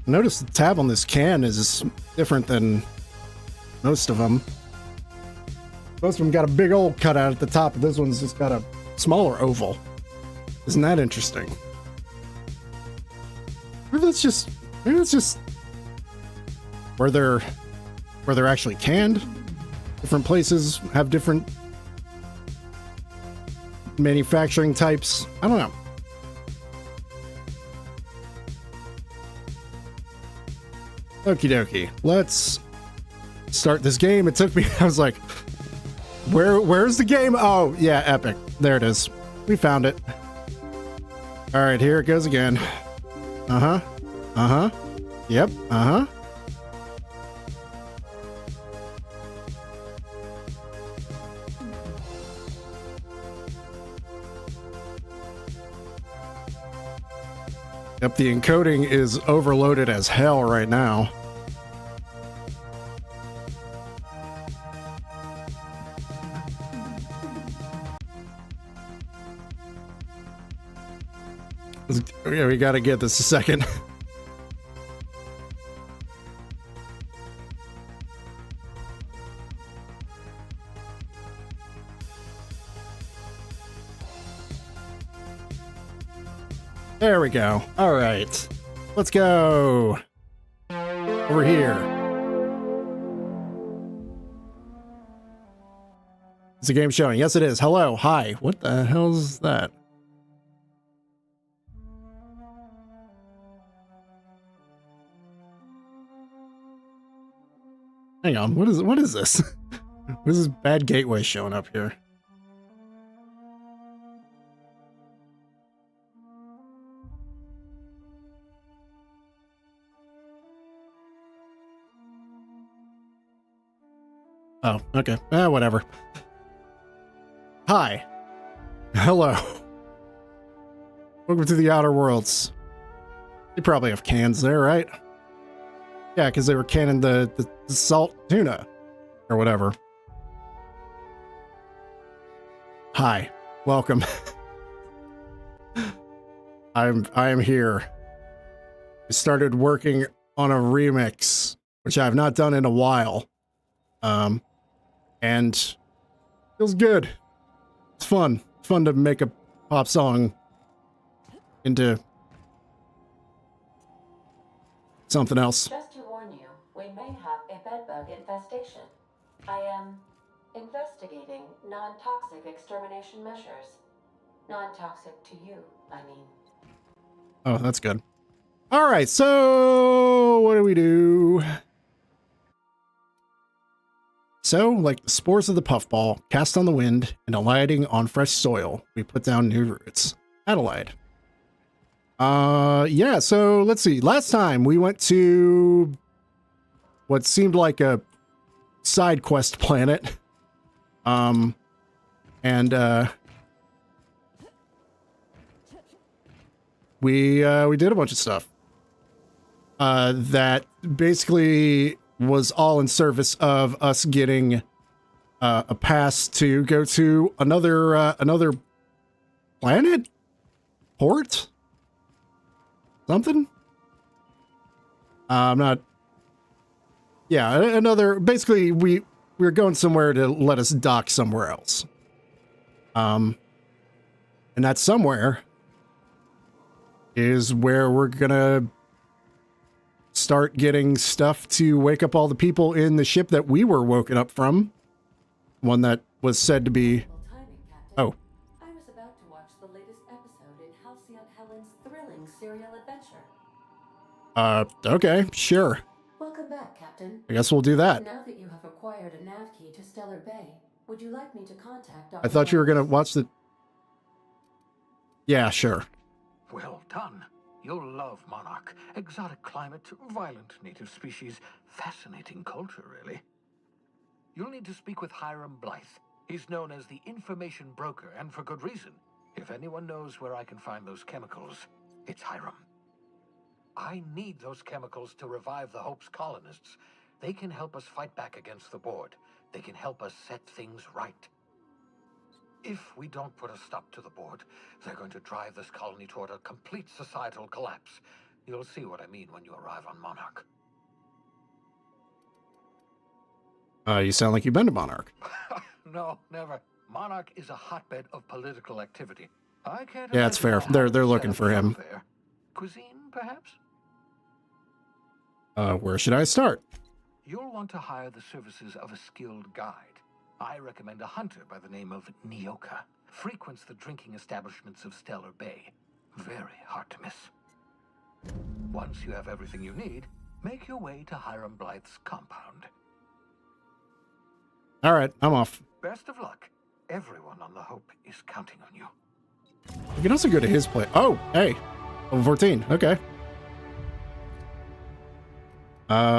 Notice the tab on this can is different than most of them. Most of them got a big old cutout at the top, but this one's just got a smaller oval. Isn't that interesting? Maybe that's just where they're actually canned. Different places have different manufacturing types. I don't know. Okie dokie. Let's start this game. It took me, I was like, where's the game? Oh, yeah, Epic. There it is. We found it. All right, here it goes again. Uh-huh. Uh-huh. Yep. Uh-huh. Yep, the encoding is overloaded as hell right now. Yeah, we gotta get this a second. There we go. All right. Let's go. Over here. Is the game showing? Yes, it is. Hello. Hi. What the hell's that? Hang on. What is this? What is this bad gateway showing up here? Oh, okay. Whatever. Hi. Hello. Welcome to the Outer Worlds. They probably have cans there, right? Yeah, because they were canning the salt tuna. Or whatever. Hi. Welcome. I am here. I started working on a remix, which I have not done in a while. And feels good. It's fun. It's fun to make a pop song into something else. Just to warn you, we may have a bedbug infestation. I am investigating non-toxic extermination measures. Non-toxic to you, I mean. Oh, that's good. All right, so what do we do? So, like the spores of the puffball, cast on the wind and alighting on fresh soil, we put down new roots. Adelaide. Yeah, so let's see. Last time we went to what seemed like a side quest planet. We did a bunch of stuff. That basically was all in service of us getting a pass to go to another planet? Port? Something? I'm not... Yeah, another... Basically, we were going somewhere to let us dock somewhere else. And that somewhere is where we're gonna start getting stuff to wake up all the people in the ship that we were woken up from. One that was said to be... Oh. I was about to watch the latest episode in Halcyon Helen's thrilling serial adventure. Okay, sure. Welcome back, Captain. I guess we'll do that. Now that you have acquired a nav key to Stellar Bay, would you like me to contact Dr. I thought you were gonna watch the... Yeah, sure. Well done. You'll love Monarch. Exotic climate, violent native species, fascinating culture, really. You'll need to speak with Hiram Blythe. He's known as the information broker, and for good reason. If anyone knows where I can find those chemicals, it's Hiram. I need those chemicals to revive the Hope's colonists. They can help us fight back against the Board. They can help us set things right. If we don't put a stop to the Board, they're going to drive this colony toward a complete societal collapse. You'll see what I mean when you arrive on Monarch. You sound like you've been to Monarch. No, never. Monarch is a hotbed of political activity. I can't. Yeah, it's fair. imagine how They're to looking set for up him. there. Cuisine, perhaps? Where should I start? You'll want to hire the services of a skilled guide. I recommend a hunter by the name of Nyoka. Frequents the drinking establishments of Stellar Bay. Very hard to miss. Once you have everything you need, make your way to Hiram Blythe's compound. All right, I'm off. Best of luck. Everyone on the Hope is counting on you. You can also go to his place. Oh, hey, level 14. Okay.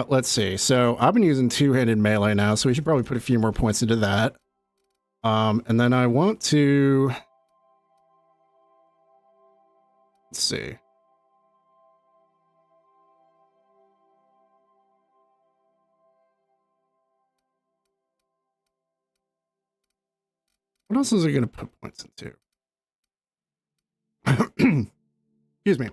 Let's see. So I've been using two-handed melee now, so we should probably put a few more points into that. And then I want to... Let's see. What else is it going to put points into? Excuse me.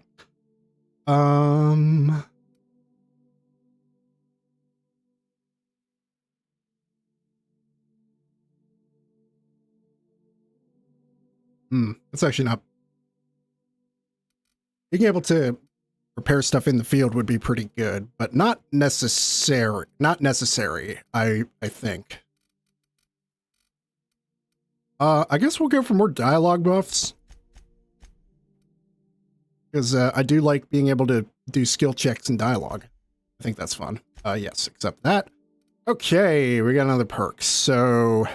That's actually not... Being able to repair stuff in the field would be pretty good, but not necessary. Not necessary, I think. I guess we'll go for more dialogue buffs. Because I do like being able to do skill checks in dialogue. I think that's fun. Yes, accept that. Okay, we got another perk. So,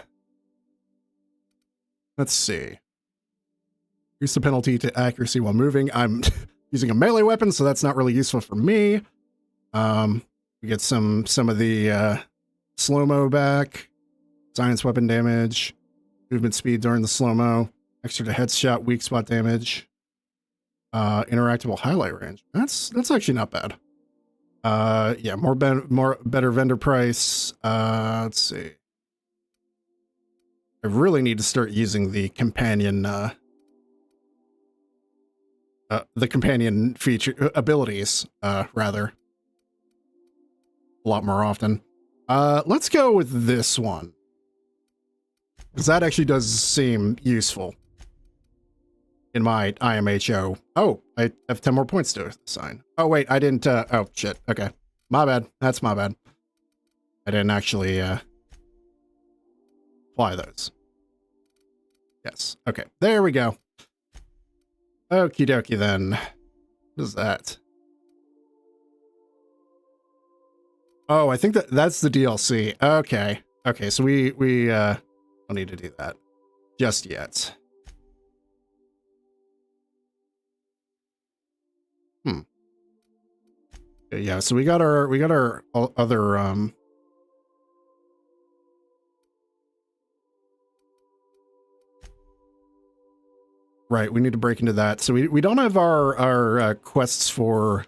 let's see. Increase the penalty to accuracy while moving. I'm using a melee weapon, so that's not really useful for me. We get some of the slow-mo back. Science weapon damage. Movement speed during the slow-mo. Extra to headshot, weak spot damage. Interactable highlight range. That's actually not bad. Yeah, better vendor price. Let's see. I really need to start using the companion feature abilities, rather. A lot more often. Let's go with this one. Because that actually does seem useful. In my IMHO. Oh, I have 10 more points to assign. Oh, wait, I didn't, oh, shit. Okay. My bad. That's my bad. I didn't actually, apply those. Yes. Okay. There we go. Okie dokie then. What is that? Oh, I think that's the DLC. Okay. Okay, so we don't need to do that just yet. Yeah, so we got our other right, we need to break into that. So we don't have our quests for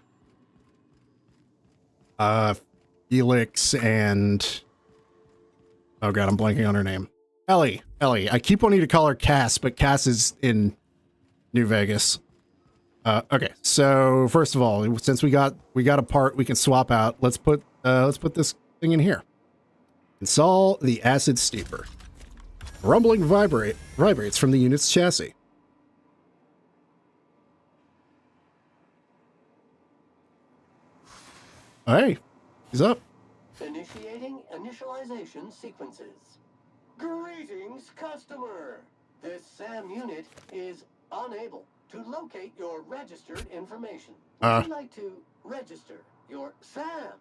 Felix and oh god, I'm blanking on her name. Ellie. I keep wanting to call her Cass, but Cass is in New Vegas. Okay, so first of all, since we got a part we can swap out, let's put this thing in here. Install the acid steeper. Rumbling vibrates from the unit's chassis. Hey, he's up. Initiating initialization sequences. Greetings, customer! This SAM unit is unable to locate your registered information. Would you like to register your SAM?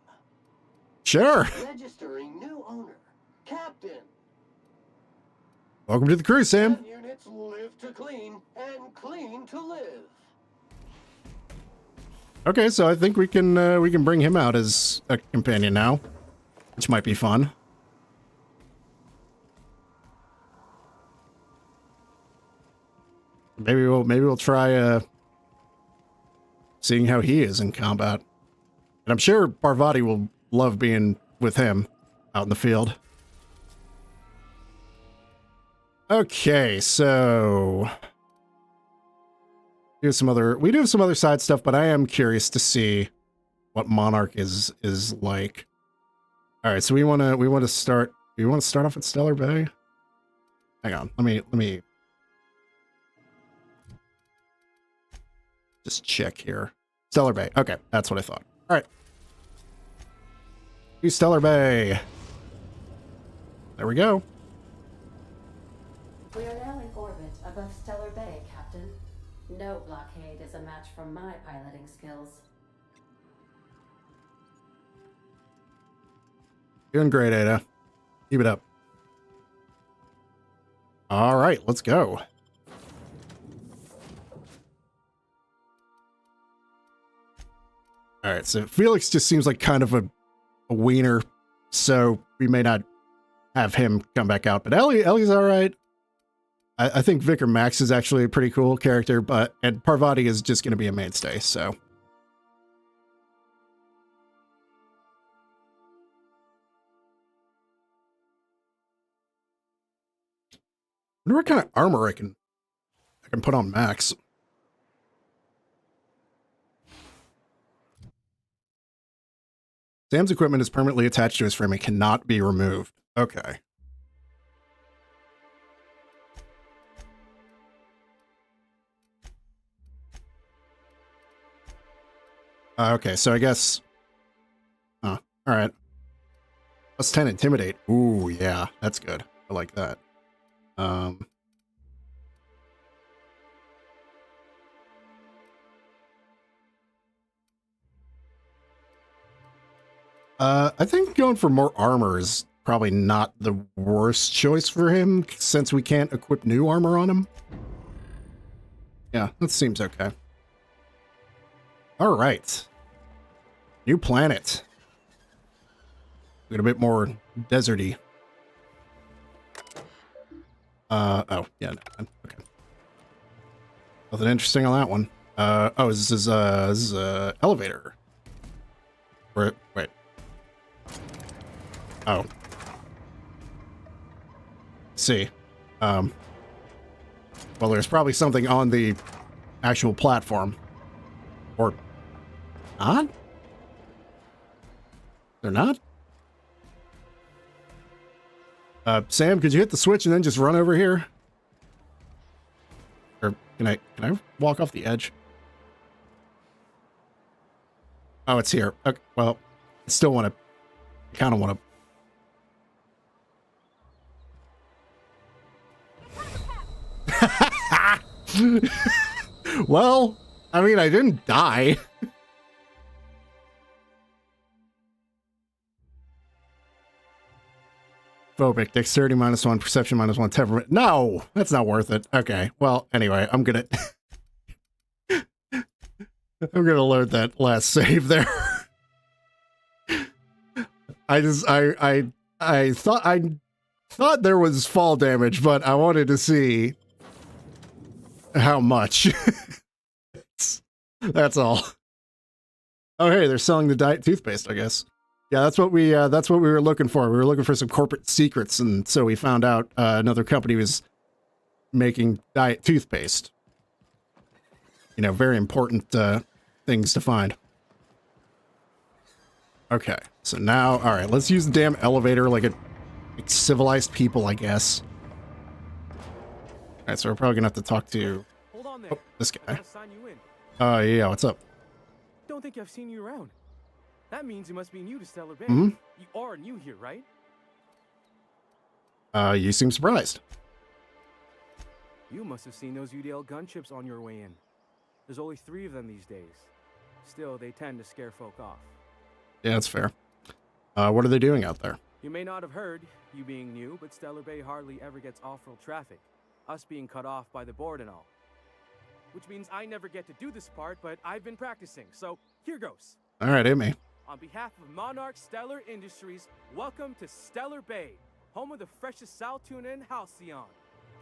Sure. Registering new owner, Captain. Welcome to the crew, Sam. SAM units live to clean and clean to live. Okay, so I think we can bring him out as a companion now, which might be fun. Maybe we'll try seeing how he is in combat. And I'm sure Parvati will love being with him out in the field. Okay, so We do have some other side stuff, but I am curious to see what Monarch is like. All right, so we want to start off at Stellar Bay. Hang on, let me just check here. Stellar Bay. Okay, that's what I thought. All right, to Stellar Bay. There we go. We are now in orbit above Stellar Bay, Captain. No blockade is a match for my piloting skills. Doing great, Ada. Keep it up. All right, let's go. All right, so Felix just seems like kind of a wiener, so we may not have him come back out. But Ellie's all right. I think Vicar Max is actually a pretty cool character, and Parvati is just going to be a mainstay, so. I wonder what kind of armor I can put on Max. Sam's equipment is permanently attached to his frame and cannot be removed. Okay. Okay, so I guess... Huh, alright. Plus 10 Intimidate. Ooh, yeah, that's good. I like that. I think going for more armor is probably not the worst choice for him, since we can't equip new armor on him. Yeah, that seems okay. All right. New planet. Get a bit more deserty. Oh, yeah, no, okay. Nothing interesting on that one. Oh, this is a elevator. Wait. Oh. See. Well, there's probably something on the actual platform. Or not? They're not? Sam, could you hit the switch and then just run over here? Or can I walk off the edge? Oh, it's here. Okay, well, I still want to, kind of want to. Well, I mean, I didn't die. Phobic, dexterity -1, perception -1, temperament. No, that's not worth it. Okay, well, anyway, I'm gonna load that last save there. I thought there was fall damage, but I wanted to see how much. That's all. Oh, hey, they're selling the diet toothpaste, I guess. Yeah, that's what we were looking for. We were looking for some corporate secrets, and so we found out another company was making diet toothpaste. You know, very important things to find. Okay, so now, all right, let's use the damn elevator like civilized people, I guess. All right, so we're probably gonna have to talk to this guy. Yeah, what's up? Don't think I've seen you around. That means you must be new to Stellar Bay. Mm-hmm. You are new here, right? You seem surprised. You must have seen those UDL gunships on your way in. There's only 3 of them these days. Still, they tend to scare folk off. Yeah, that's fair. What are they doing out there? You may not have heard, you being new, but Stellar Bay hardly ever gets off-road traffic. Us being cut off by the board and all. Which means I never get to do this part, but I've been practicing, so here goes. All right, hit me. On behalf of Monarch Stellar Industries, welcome to Stellar Bay, home of the freshest sal tuna and halcyon.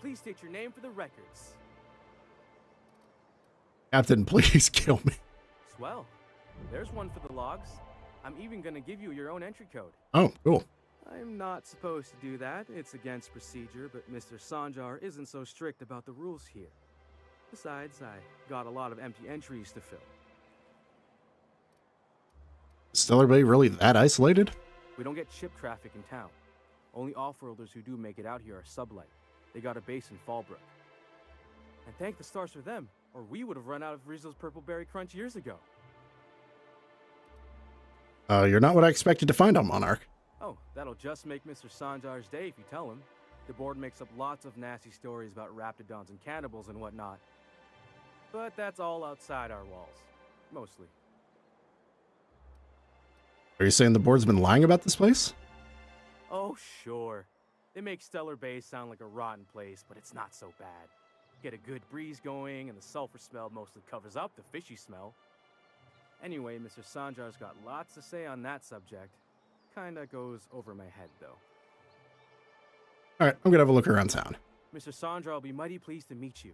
Please state your name for the records. Captain, please kill me. Swell. There's one for the logs. I'm even gonna give you your own entry code. Oh, cool. I'm not supposed to do that. It's against procedure, but Mr. Sanjar isn't so strict about the rules here. Besides, I got a lot of empty entries to fill. Is Stellar Bay really that isolated? We don't get ship traffic in town. Only off-worlders who do make it out here are Sublight. They got a base in Fallbrook. And thank the stars for them, or we would have run out of Rizzo's Purple Berry Crunch years ago. You're not what I expected to find on Monarch. Oh, that'll just make Mr. Sanjar's day if you tell him. The board makes up lots of nasty stories about raptidons and cannibals and whatnot. But that's all outside our walls. Mostly. Are you saying the board's been lying about this place? Oh, sure. They make Stellar Bay sound like a rotten place, but it's not so bad. Get a good breeze going, and the sulfur smell mostly covers up the fishy smell. Anyway, Mr. Sanjar's got lots to say on that subject. Kinda goes over my head, though. Alright, I'm gonna have a look around town. Mr. Sanjar will be mighty pleased to meet you.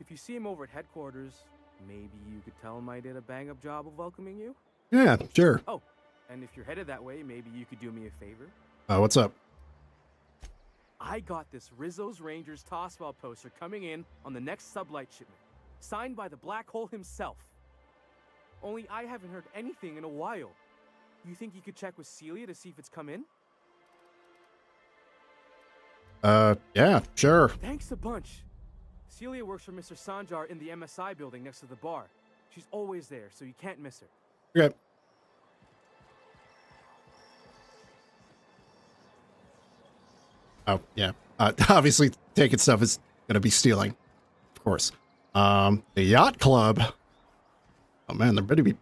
If you see him over at headquarters, maybe you could tell him I did a bang-up job of welcoming you? Yeah, sure. Oh, and if you're headed that way, maybe you could do me a favor? What's up? I got this Rizzo's Rangers Tossball poster coming in on the next Sublight shipment, signed by the Black Hole himself. Only I haven't heard anything in a while. You think you could check with Celia to see if it's come in? Yeah, sure. Thanks a bunch. Celia works for Mr. Sanjar in the MSI building next to the bar. She's always there, so you can't miss her. Okay. Oh, yeah. Obviously, taking stuff is gonna be stealing. Of course. The Yacht Club. Oh man, there better be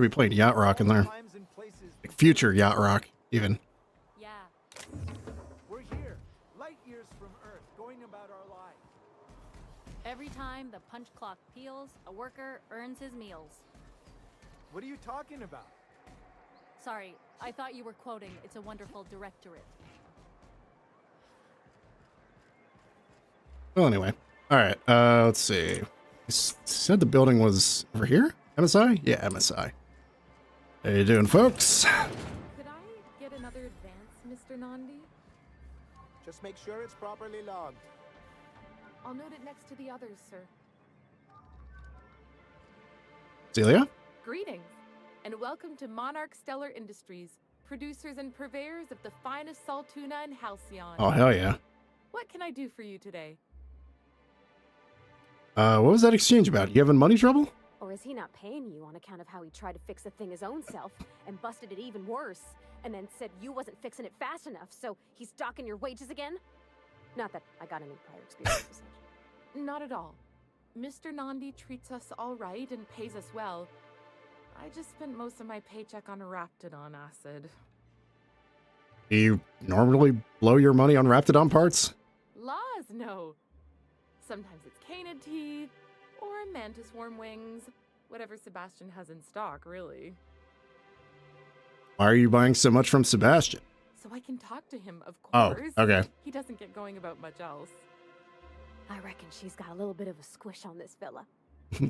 playing Yacht Rock in there. Like future Yacht Rock, even. Yeah. We're here, light years from Earth, going about our lives. Every time the punch clock peals, a worker earns his meals. What are you talking about? Sorry, I thought you were quoting It's a Wonderful Directorate. Well, anyway. Alright, let's see. You said the building was over here? MSI? Yeah, MSI. How you doing, folks? Could I get another advance, Mr. Nandi? Just make sure it's properly logged. I'll note it next to the others, sir. Celia? Greetings, and welcome to Monarch Stellar Industries, producers and purveyors of the finest salt tuna and halcyon. Oh, hell yeah. What can I do for you today? What was that exchange about? You having money trouble? Or is he not paying you on account of how he tried to fix the thing his own self and busted it even worse, and then said you wasn't fixing it fast enough, so he's docking your wages again? Not that I got any prior experience with such. Not at all. Mr. Nandi treats us all right and pays us well. I just spent most of my paycheck on Raptidon acid. Do you normally blow your money on Raptidon parts? Laws, no. Sometimes it's canid teeth, or mantis worm wings. Whatever Sebastian has in stock, really. Why are you buying so much from Sebastian? So I can talk to him, of Oh, course. okay. He doesn't get going about much else. I reckon she's got a little bit of a squish on this fella.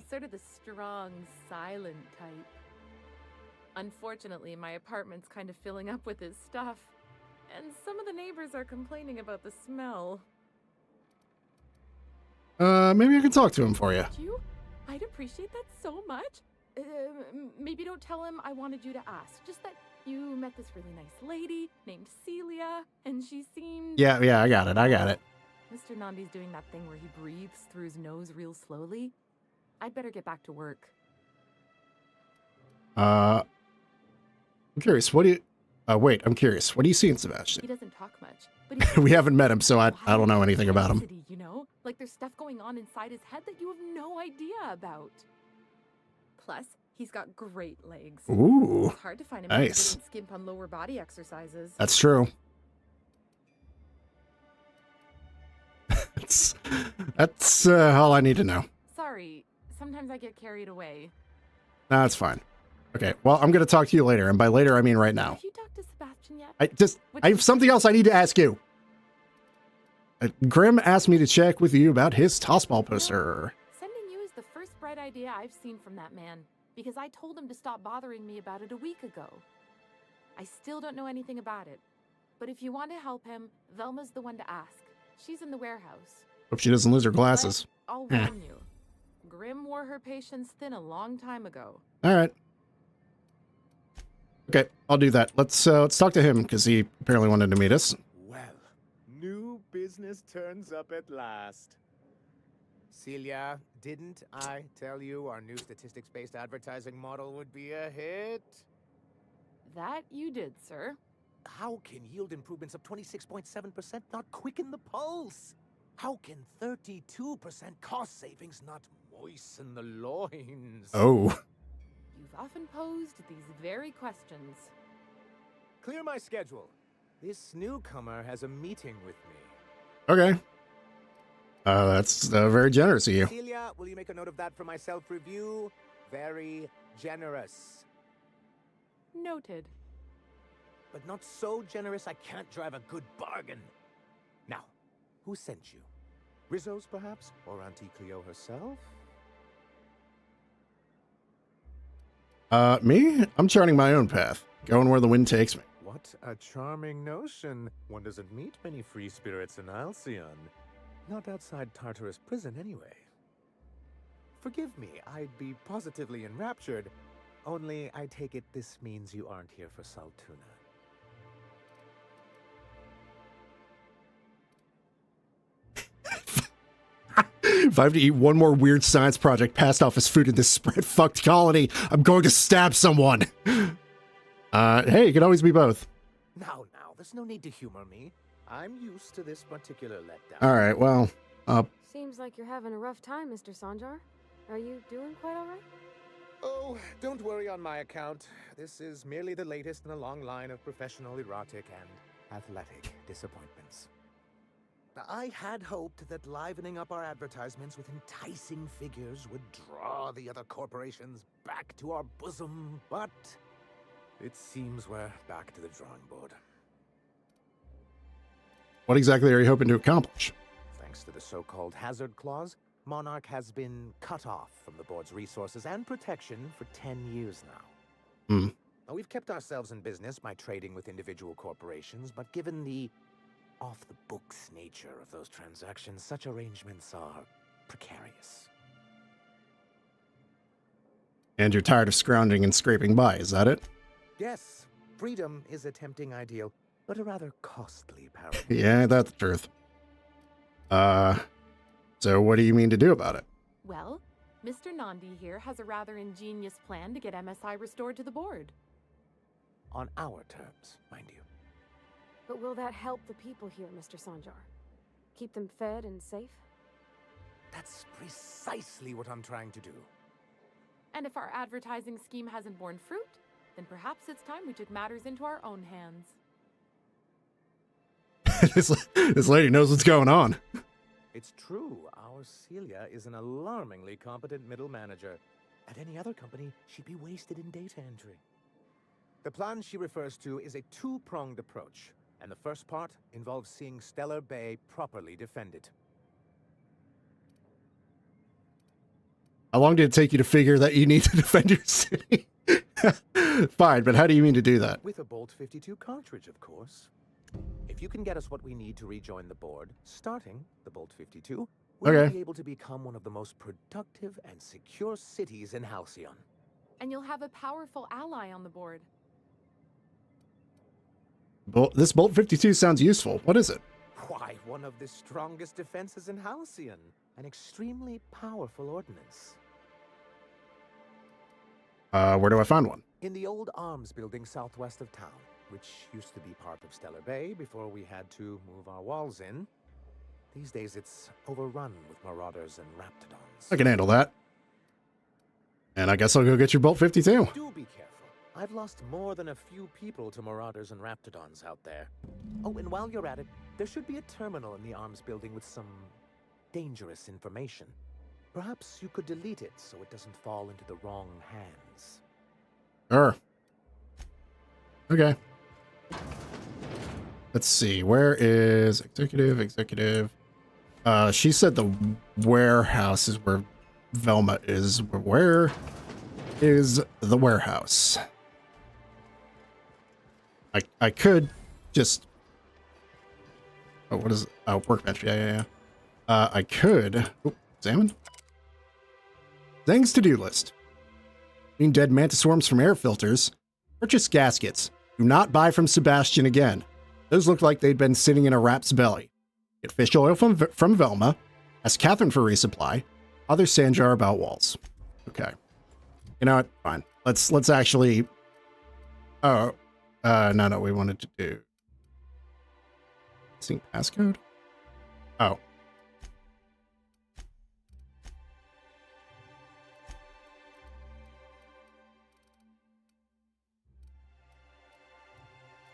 Sort of the strong, silent type. Unfortunately, my apartment's kind of filling up with his stuff. And some of the neighbors are complaining about the smell. Maybe I can talk to him for you. Would you? I'd appreciate that so much. Maybe don't tell him I wanted you to ask. Just that you met this really nice lady named Celia, and she seemed... Yeah, I got it. Mr. Nandi's doing that thing where he breathes through his nose real slowly. I'd better get back to work. I'm curious, what do you... wait, I'm curious. What do you see in Sebastian? He doesn't talk much, but he's We haven't met him, so I don't know anything about him. intensity, you know? Like there's stuff going on inside his head that you have no idea about. Plus, he's got great legs. Ooh, It's hard to find a man who nice. doesn't skimp on lower body exercises. That's true. That's all I need to know. Sorry, sometimes I get carried away. Nah, that's fine. Okay, well, I'm going to talk to you later, and by later, I mean right now. Have you talked to Sebastian yet? I have something else I need to ask you. Grim asked me to check with you about his tossball poster. Sending you is the first bright idea I've seen from that man, because I told him to stop bothering me about it a week ago. I still don't know anything about it, but if you want to help him, Velma's the one to ask. She's in the warehouse. Hope she doesn't lose her glasses. But I'll Eh. warn you, Grim wore her patience thin a long time ago. All right. Okay, I'll do that. Let's talk to him because he apparently wanted to meet us. Well, new business turns up at last. Celia, didn't I tell you our new statistics-based advertising model would be a hit? That you did, sir. How can yield improvements of 26.7% not quicken the pulse? How can 32% cost savings not moisten the loins? Oh. You've often posed these very questions. Clear my schedule. This newcomer has a meeting with me. Okay. That's very generous of you. Celia, will you make a note of that for my self-review? Very generous. Noted. But not so generous I can't drive a good bargain. Now, who sent you? Rizzo's, perhaps? Or Auntie Cleo herself? Me? I'm charting my own path, going where the wind takes me. What a charming notion. One doesn't meet many free spirits in Halcyon. Not outside Tartarus prison, anyway. Forgive me, I'd be positively enraptured. Only, I take it this means you aren't here for Saltuna. If I have to eat one more weird science project passed off as food in this spread-fucked colony, I'm going to stab someone. Hey, it could always be both. Now, there's no need to humor me. I'm used to this particular letdown. All right, well, Seems like you're having a rough time, Mr. Sanjar. Are you doing quite all right? Oh, don't worry on my account. This is merely the latest in a long line of professional erotic and athletic disappointments. I had hoped that livening up our advertisements with enticing figures would draw the other corporations back to our bosom, but it seems we're back to the drawing board. what exactly are you hoping to accomplish? Thanks to the so-called hazard clause, Monarch has been cut off from the board's resources and protection for 10 years now. Hmm. Now, we've kept ourselves in business by trading with individual corporations, but given the off-the-books nature of those transactions, such arrangements are precarious. And you're tired of scrounging and scraping by, is that it? Yes, freedom is a tempting ideal, but a rather costly paradigm. Yeah, that's the truth. So what do you mean to do about it? Well, Mr. Nandi here has a rather ingenious plan to get MSI restored to the board. On our terms, mind you. But will that help the people here, Mr. Sanjar? Keep them fed and safe? That's precisely what I'm trying to do. And if our advertising scheme hasn't borne fruit, then perhaps it's time we took matters into our own hands. this lady knows what's going on. It's true, our Celia is an alarmingly competent middle manager. At any other company, she'd be wasted in data entry. The plan she refers to is a two-pronged approach, and the first part involves seeing Stellar Bay properly defended. How long did it take you to figure that you need to defend your city? Fine, but how do you mean to do that? With a Bolt 52 cartridge, of course. If you can get us what we need to rejoin the board, starting the Bolt 52, we'll Okay. be able to become one of the most productive and secure cities in Halcyon. And you'll have a powerful ally on the board. This Bolt 52 sounds useful. What is it? Why, one of the strongest defenses in Halcyon. An extremely powerful ordnance. Where do I find one? In the old arms building southwest of town, which used to be part of Stellar Bay before we had to move our walls in. These days it's overrun with marauders and raptidons. I can handle that. And I guess I'll go get your Bolt 52. Do be careful. I've lost more than a few people to marauders and raptidons out there. Oh, and while you're at it, there should be a terminal in the arms building with some dangerous information. Perhaps you could delete it so it doesn't fall into the wrong hands. Sure. Okay. Let's see. Where is executive? She said the warehouse is where Velma is. Where is the warehouse? I could just... Oh, what is it? Oh, workbench. Yeah. I could... Oh, examine? Zhang's to-do list. Clean dead mantis swarms from air filters. Purchase gaskets. Do not buy from Sebastian again. Those look like they'd been sitting in a rat's belly. Get fish oil from Velma. Ask Catherine for resupply. Other sand jar about walls. Okay. You know what? Fine. Let's actually... Oh. No, we wanted to do... Sync passcode? Oh.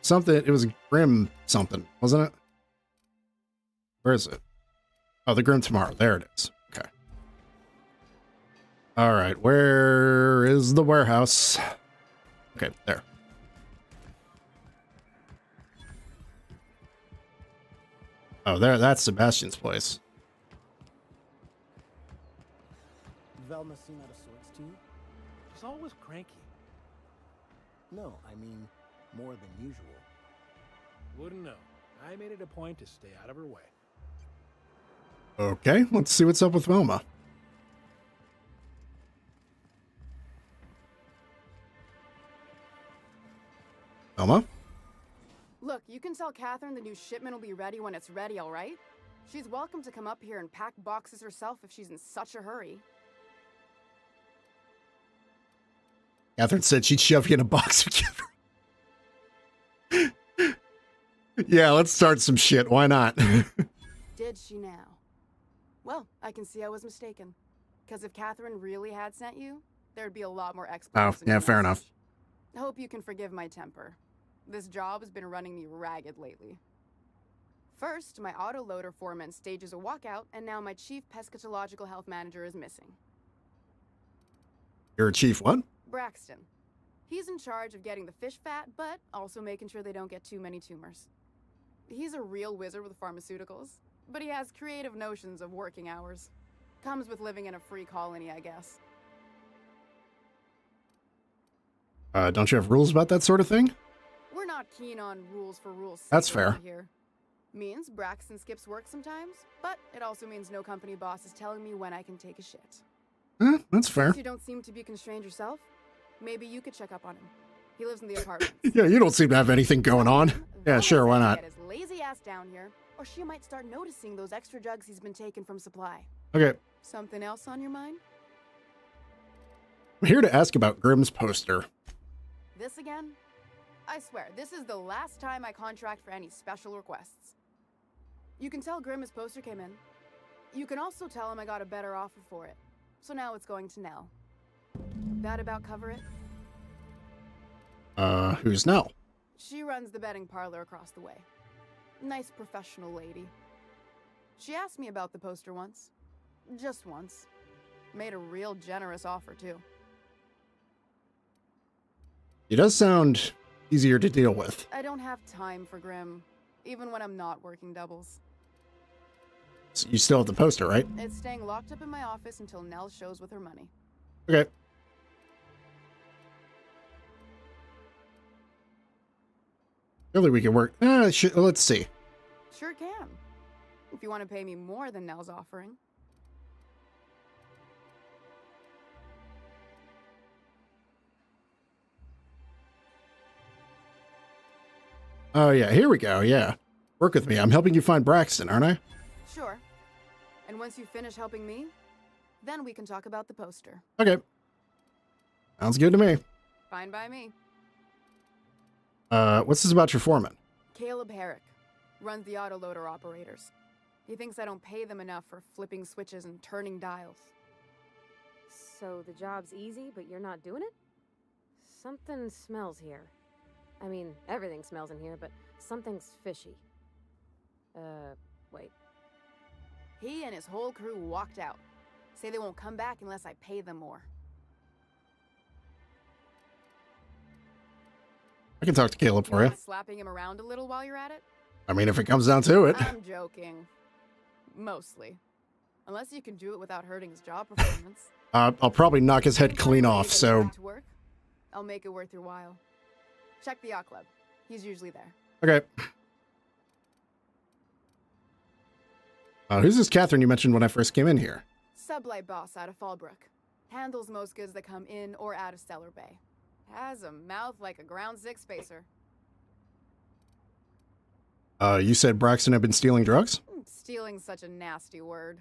Something, it was Grim something, wasn't it? Where is it? Oh, the Grim Tomorrow. There it is. Okay. All right, where is the warehouse? Okay, there. Oh, there, that's Sebastian's place. Velma seem out of sorts to you? She's always cranky. No, I mean more than usual. Wouldn't know. I made it a point to stay out of her way. Okay, let's see what's up with Velma. Velma? Look, you can tell Catherine the new shipment will be ready when it's ready, all right? She's welcome to come up here and pack boxes herself if she's in such a hurry. Catherine said she'd shove you in a box together. Yeah, let's start some shit. Why not? Did she now? Well, I can see I was mistaken. Because if Catherine really had sent you, there'd be a lot more Oh, explanations. in yeah, your fair enough. message. Hope you can forgive my temper. This job has been running me ragged lately. First, my autoloader foreman stages a walkout, and now my chief pescatological health manager is missing. You're a chief what? Braxton. He's in charge of getting the fish fat, but also making sure they don't get too many tumors. He's a real wizard with pharmaceuticals, but he has creative notions of working hours. Comes with living in a free colony, I guess. Don't you have rules about that sort of thing? We're not keen on rules for rules' sake That's fair. around here. Means Braxton skips work sometimes, but it also means no company boss is telling me when I can take a shit. That's fair. Since you don't seem to be constrained yourself, maybe you could check up on him. He lives in the apartment. Yeah, you don't seem to have anything going on. Yeah, sure, why not? Get his lazy ass down here, or she might start noticing those extra jugs he's been taking from supply. Okay, Something else on your mind? I'm here to ask about Grimm's poster. This again? I swear, this is the last time I contract for any special requests. You can tell Grimm his poster came in. You can also tell him I got a better offer for it. So now it's going to Nell. That about cover it? Who's Nell? She runs the betting parlor across the way. Nice professional lady. She asked me about the poster once. Just once. Made a real generous offer, too. He does sound easier to deal with. I don't have time for Grimm, even when I'm not working doubles. So you still have the poster, right? It's staying locked up in my office until Nell shows with her money. Okay. Surely we can work. Let's see. Sure can. If you want to pay me more than Nell's offering. Oh, yeah, here we go, yeah. Work with me. I'm helping you find Braxton, aren't I? Sure. And once you finish helping me, then we can talk about the poster. Okay. Sounds good to me. Fine by me. What's this about your foreman? Caleb Herrick runs the autoloader operators. He thinks I don't pay them enough for flipping switches and turning dials. So the job's easy, but you're not doing it? Something smells here. I mean, everything smells in here, but something's fishy. Wait. He and his whole crew walked out. Say they won't come back unless I pay them more. I can talk to Caleb for you. Slapping him around a little while you're at it? I mean, if it comes down to it. I'm joking. Mostly. Unless you can do it without hurting his job performance. I'll probably knock his head clean off, so... To work, I'll make it worth your while. Check the yacht club. He's usually there. Okay. Who's this Catherine you mentioned when I first came in here? Sublight boss out of Fallbrook. Handles most goods that come in or out of Stellar Bay. Has a mouth like a Ground 6 spacer. You said Braxton had been stealing drugs? Stealing's such a nasty word.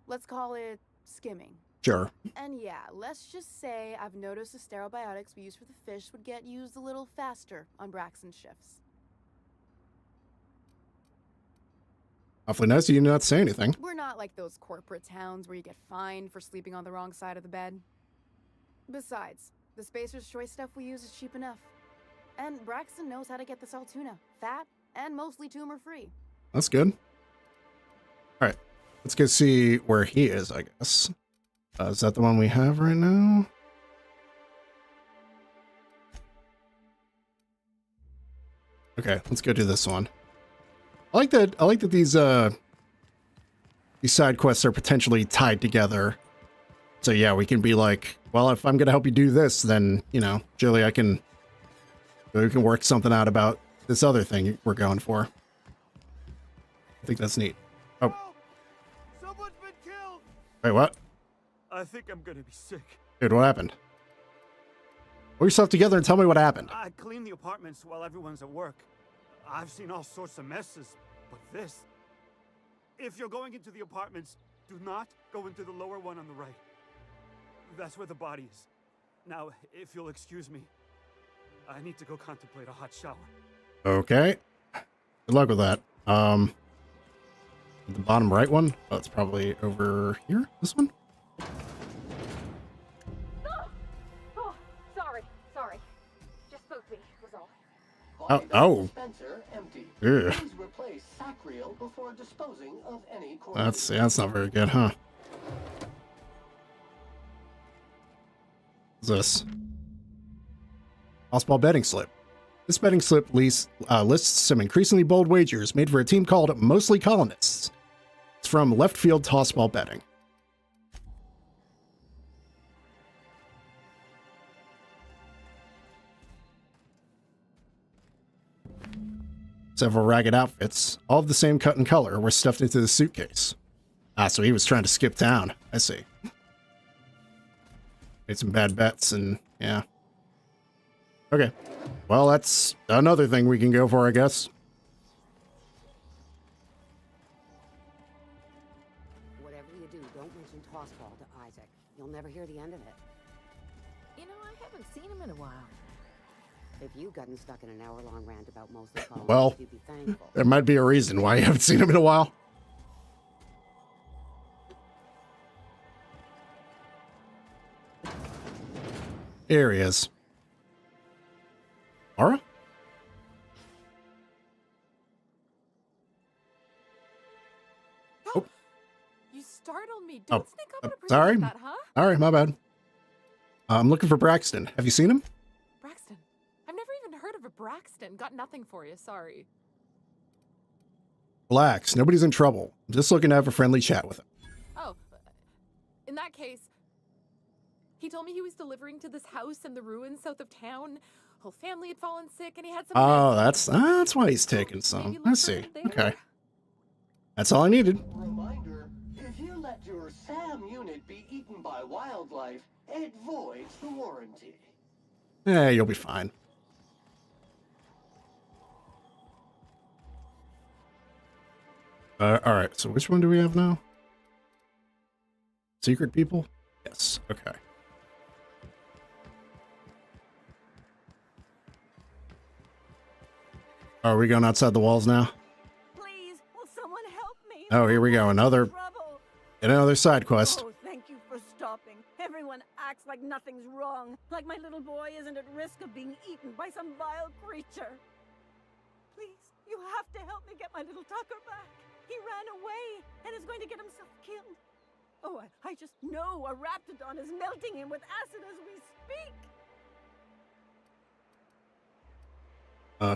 Let's call it skimming. Sure. And yeah, let's just say I've noticed the sterile biotics we use for the fish would get used a little faster on Braxton's shifts. Awfully nice of you not to say anything. We're not like those corporate towns where you get fined for sleeping on the wrong side of the bed. Besides, the Spacer's Choice stuff we use is cheap enough. And Braxton knows how to get this all tuna. Fat and mostly tumor-free. That's good. All right. Let's go see where he is, I guess. Is that the one we have right now? Okay, let's go do this one. I like that these side quests are potentially tied together. So yeah, we can be like, well, if I'm gonna help you do this, then, you know, Julie, we can work something out about this other thing we're going for. I think that's neat. Oh. Someone's been killed! Wait, what? I think I'm gonna be sick. Dude, what happened? Pull yourself together and tell me what happened. I clean the apartments while everyone's at work. I've seen all sorts of messes, but this... If you're going into the apartments, do not go into the lower one on the right. That's where the body is. Now, if you'll excuse me, I need to go contemplate a hot shower. Okay. Good luck with that. The bottom right one? Oh, it's probably over here. This one? Oh, sorry. Just spooked me, was all. Oh. Dispenser empty. Ew. Please replace Sacriel before disposing of any corn. That's not very good, huh? What's this? Hossball betting slip. This betting slip lists some increasingly bold wagers made for a team called Mostly Colonists. It's from Left Field Tossball Betting. Several ragged outfits, all of the same cut and color, were stuffed into the suitcase. Ah, so he was trying to skip town. I see. Made some bad bets and, yeah. Okay. Well, that's another thing we can go for, I guess. Whatever you do, don't mention Tossball to Isaac. You'll never hear the end of it. You know, I haven't seen him in a while. If you've gotten stuck in an hour-long rant about Mostly Colonists, Well, you'd be thankful. there might be a reason why you haven't seen him in a while. Here he is. Mara? Oh. You startled me. Oh, Don't sneak up on a person sorry. like that, huh? All right, my bad. I'm looking for Braxton. Have you seen him? Braxton. I've never even heard of a Braxton. Got nothing for you, sorry. Relax. Nobody's in trouble. I'm just looking to have a friendly chat with him. Oh, in that case, he told me he was delivering to this house in the ruins south of town. Whole family had fallen sick, and he had some. Oh, that's why he's taking some. I see. Okay. That's all I needed. Reminder, if you let your SAM unit be eaten by wildlife, it voids the warranty. Yeah, you'll be fine. All right, so which one do we have now? Secret people? Yes, okay. Are we going outside the walls now? Please, will someone help me? Oh, here we go. Another side quest. Oh, thank you for stopping. Everyone acts like nothing's wrong, like my little boy isn't at risk of being eaten by some vile creature. Please, you have to help me get my little Tucker back. He ran away and is going to get himself killed. Oh, I just know a Raptidon is melting him with acid as we speak.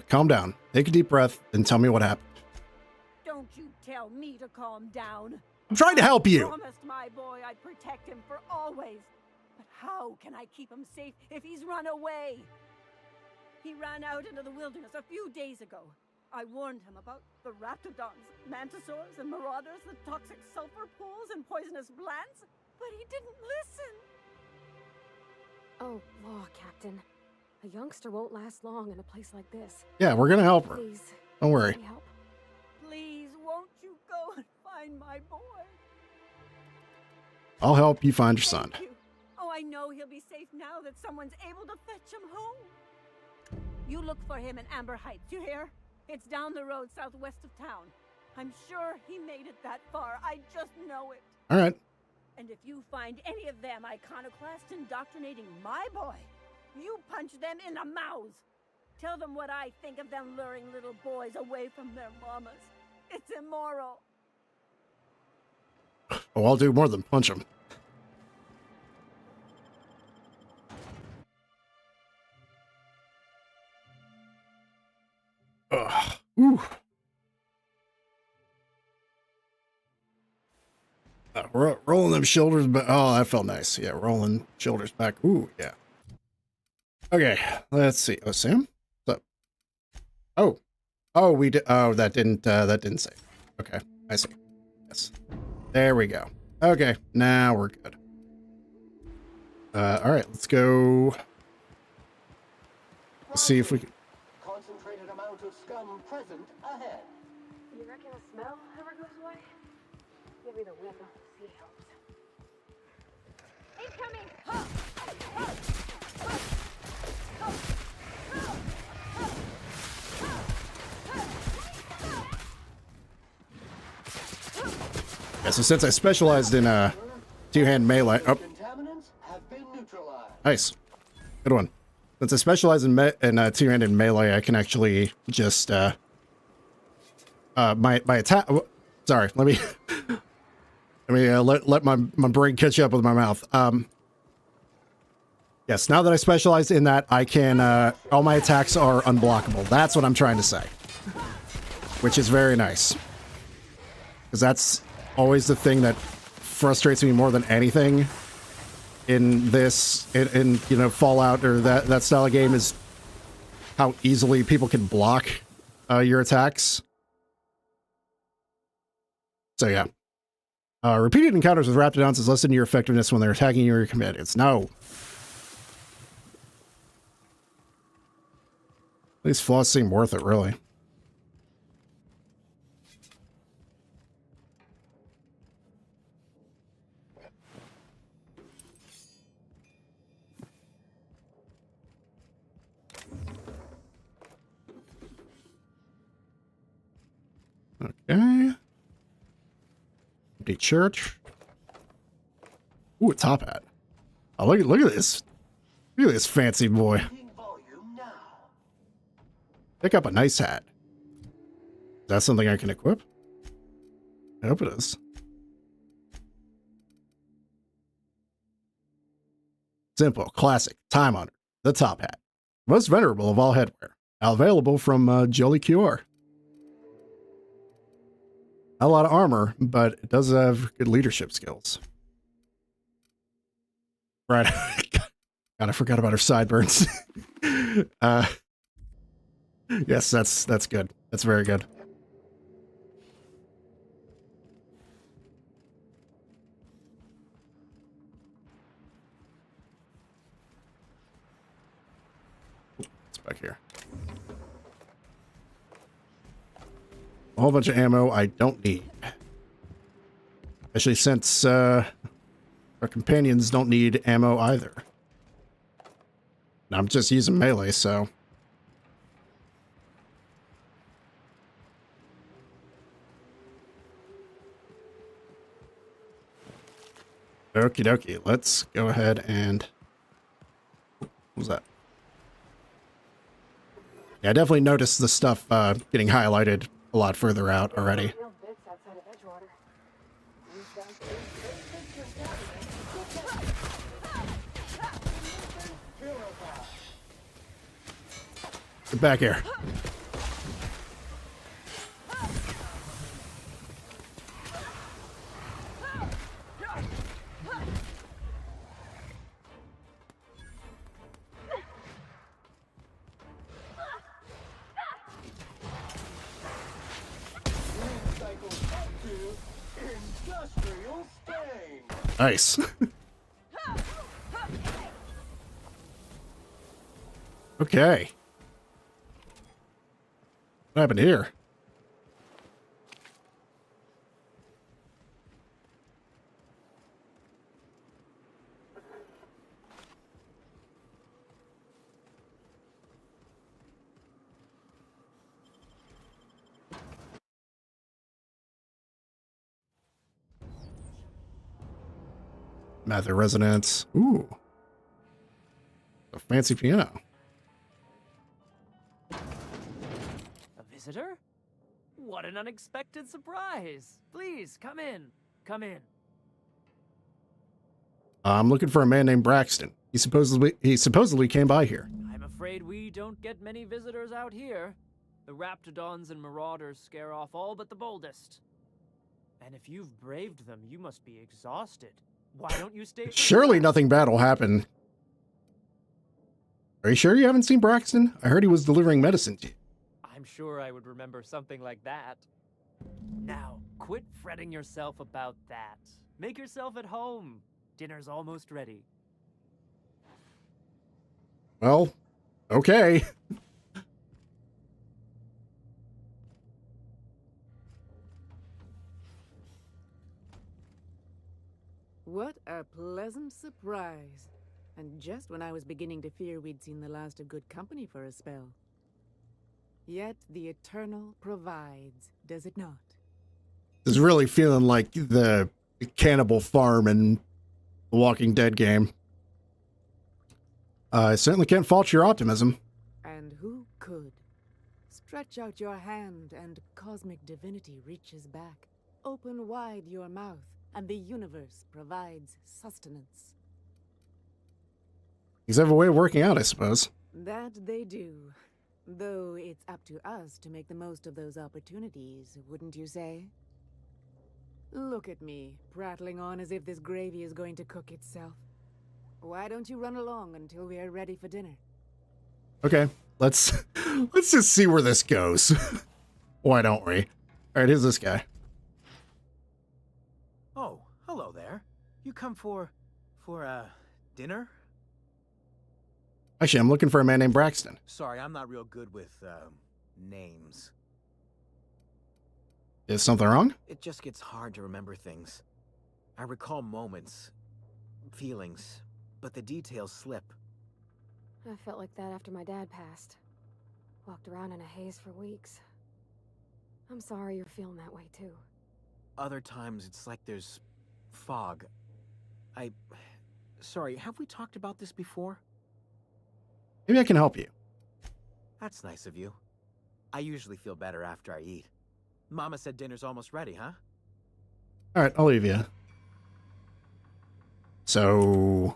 Calm down. Take a deep breath and tell me what happened. Don't you tell me to calm down. I'm trying to help you. I promised my boy I'd protect him for always. But how can I keep him safe if he's run away? He ran out into the wilderness a few days ago. I warned him about the Raptidons, Mantisaurs, and Marauders, the toxic sulfur pools and poisonous plants, but he didn't listen. Oh, law, Captain. A youngster won't last long in a place like this. Yeah, we're gonna help her. Please. Don't worry. Can we help? Please, won't you go and find my boy? I'll help you find your son. Thank you. Oh, I know he'll be safe now that someone's able to fetch him home. You look for him in Amber Heights, you hear? It's down the road southwest of town. I'm sure he made it that far. I just know it. All right. And if you find any of them iconoclasts indoctrinating my boy, you punch them in the mouths. Tell them what I think of them luring little boys away from their mamas. It's immoral. Oh, I'll do more than punch him. Ugh. Ooh. Rolling them shoulders back. Oh, that felt nice. Yeah, rolling shoulders back. Ooh, yeah. Okay, let's see. Oh, Sam? What's up? Oh, we did. Oh, that didn't save. Okay, I see. Yes. There we go. Okay, now we're good. All right, let's go. Let's see if we can. Concentrated amount of scum present ahead. You reckon the smell ever goes away? Give me the whip. See it helps. Incoming! Yeah, so since I specialized in two-hand melee, oh, Contaminants have been neutralized. nice, good one. Since I specialize in two-handed melee, I can actually just my attack. Sorry, let me let my brain catch up with my mouth. Yes, now that I specialize in that, I can all my attacks are unblockable. That's what I'm trying to say, which is very nice, because that's always the thing that frustrates me more than anything in this, in you know, Fallout or that style of game, is how easily people can block your attacks. So yeah, repeated encounters with Raptidons lessen your effectiveness when they're attacking you or your companions. No. These flaws seem worth it, really. Okay. Empty church. Ooh, a top hat. Oh, look at this. Look at this fancy boy. Pick up a nice hat. Is that something I can equip? I hope it is. Simple, classic, time honored. The top hat. Most venerable of all headwear. Available from Jolly QR. Not a lot of armor, but it does have good leadership skills. Right. God, I forgot about her sideburns. Yes, that's good. That's very good. It's back here. A whole bunch of ammo I don't need. Especially since our companions don't need ammo either. And I'm just using melee, so... Okie dokie, let's go ahead and... What was that? Yeah, I definitely noticed the stuff getting highlighted a lot further out already. Get back here. Nice. Okay. What happened here? Mather residence. Ooh. A fancy piano. A visitor? What an unexpected surprise! Please, come in. Come in. I'm looking for a man named Braxton. He supposedly came by here. I'm afraid we don't get many visitors out here. The Raptidons and Marauders scare off all but the boldest. And if you've braved them, you must be exhausted. Why don't you stay? Surely nothing bad will happen. Are you sure you haven't seen Braxton? I heard he was delivering medicine to you. I'm sure I would remember something like that. Now, quit fretting yourself about that. Make yourself at home. Dinner's almost ready. Well, okay. What a pleasant surprise. And just when I was beginning to fear we'd seen the last of good company for a spell. Yet the Eternal provides, does it not? This is really feeling like the Cannibal Farm in the Walking Dead game. I certainly can't fault your optimism. And who could? Stretch out your hand and cosmic divinity reaches back. Open wide your mouth and the universe provides sustenance. Things have a way of working out, I suppose. That they do. Though it's up to us to make the most of those opportunities, wouldn't you say? Look at me, prattling on as if this gravy is going to cook itself. Why don't you run along until we are ready for dinner? Okay, let's just see where this goes. Why don't we? All right, here's this guy. Oh, hello there. You come for dinner? Actually, I'm looking for a man named Braxton. Sorry, I'm not real good with, names. Is something wrong? It just gets hard to remember things. I recall moments, feelings, but the details slip. I felt like that after my dad passed. Walked around in a haze for weeks. I'm sorry you're feeling that way too. Other times, it's like there's fog. Sorry, have we talked about this before? Maybe I can help you. That's nice of you. I usually feel better after I eat. Mama said dinner's almost ready, huh? All right, I'll leave you. So,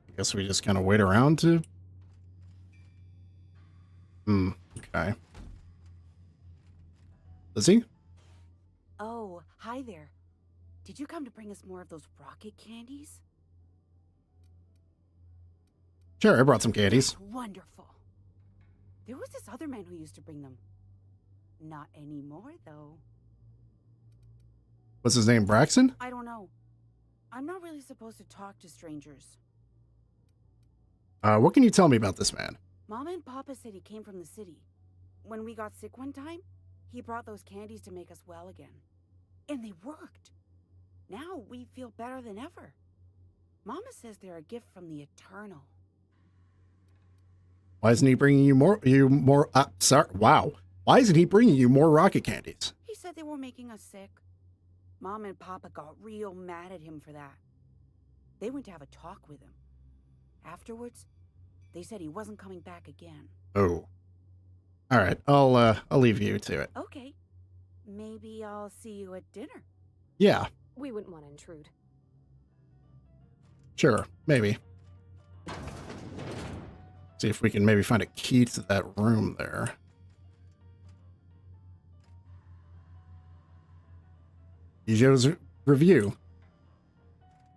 I guess we just kind of wait around to... Okay. Lizzie? Oh, hi there. Did you come to bring us more of those rocket candies? Sure, I brought some candies. Wonderful. There was this other man who used to bring them. Not anymore, though. What's his name, Braxton? I don't know. I'm not really supposed to talk to strangers. What can you tell me about this man? Mama and Papa said he came from the city. When we got sick one time, he brought those candies to make us well again. And they worked. Now we feel better than ever. Mama says they're a gift from the Eternal. Why isn't he bringing you more, wow. Why isn't he bringing you more rocket candies? He said they were making us sick. Mom and Papa got real mad at him for that. They went to have a talk with him. Afterwards, they said he wasn't coming back again. Oh. All right, I'll leave you to it. Okay. Maybe I'll see you at dinner. Yeah, We wouldn't want to intrude. sure, maybe. See if we can maybe find a key to that room there. Bijou's review.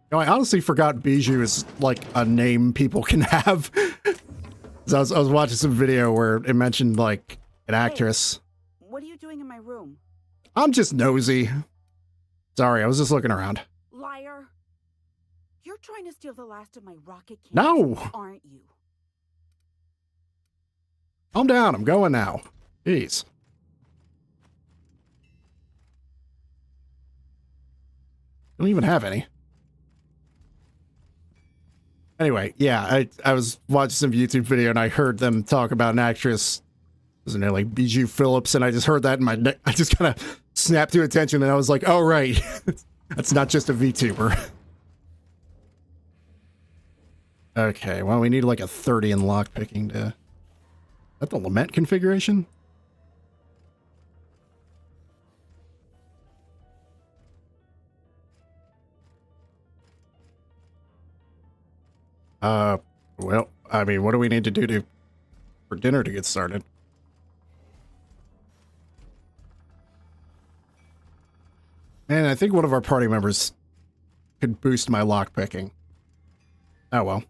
You know, I honestly forgot Bijou is like a name people can have. So I was watching some video where it mentioned like an actress. What are you doing in my room? I'm just nosy. Sorry, I was just looking around. Liar. You're trying to steal the last of my rocket candies, No! aren't you? Calm down, I'm going now. Jeez. Don't even have any. Anyway, yeah, I was watching some YouTube video and I heard them talk about an actress, wasn't it like Bijou Phillips, and I just heard that in my neck. I just kind of snapped to attention and I was like, oh right, that's not just a VTuber. Okay, well we need like a 30 in lockpicking to... Is that the Lament configuration? Well, I mean, what do we need to do for dinner to get started? And I think one of our party members could boost my lockpicking. Oh well.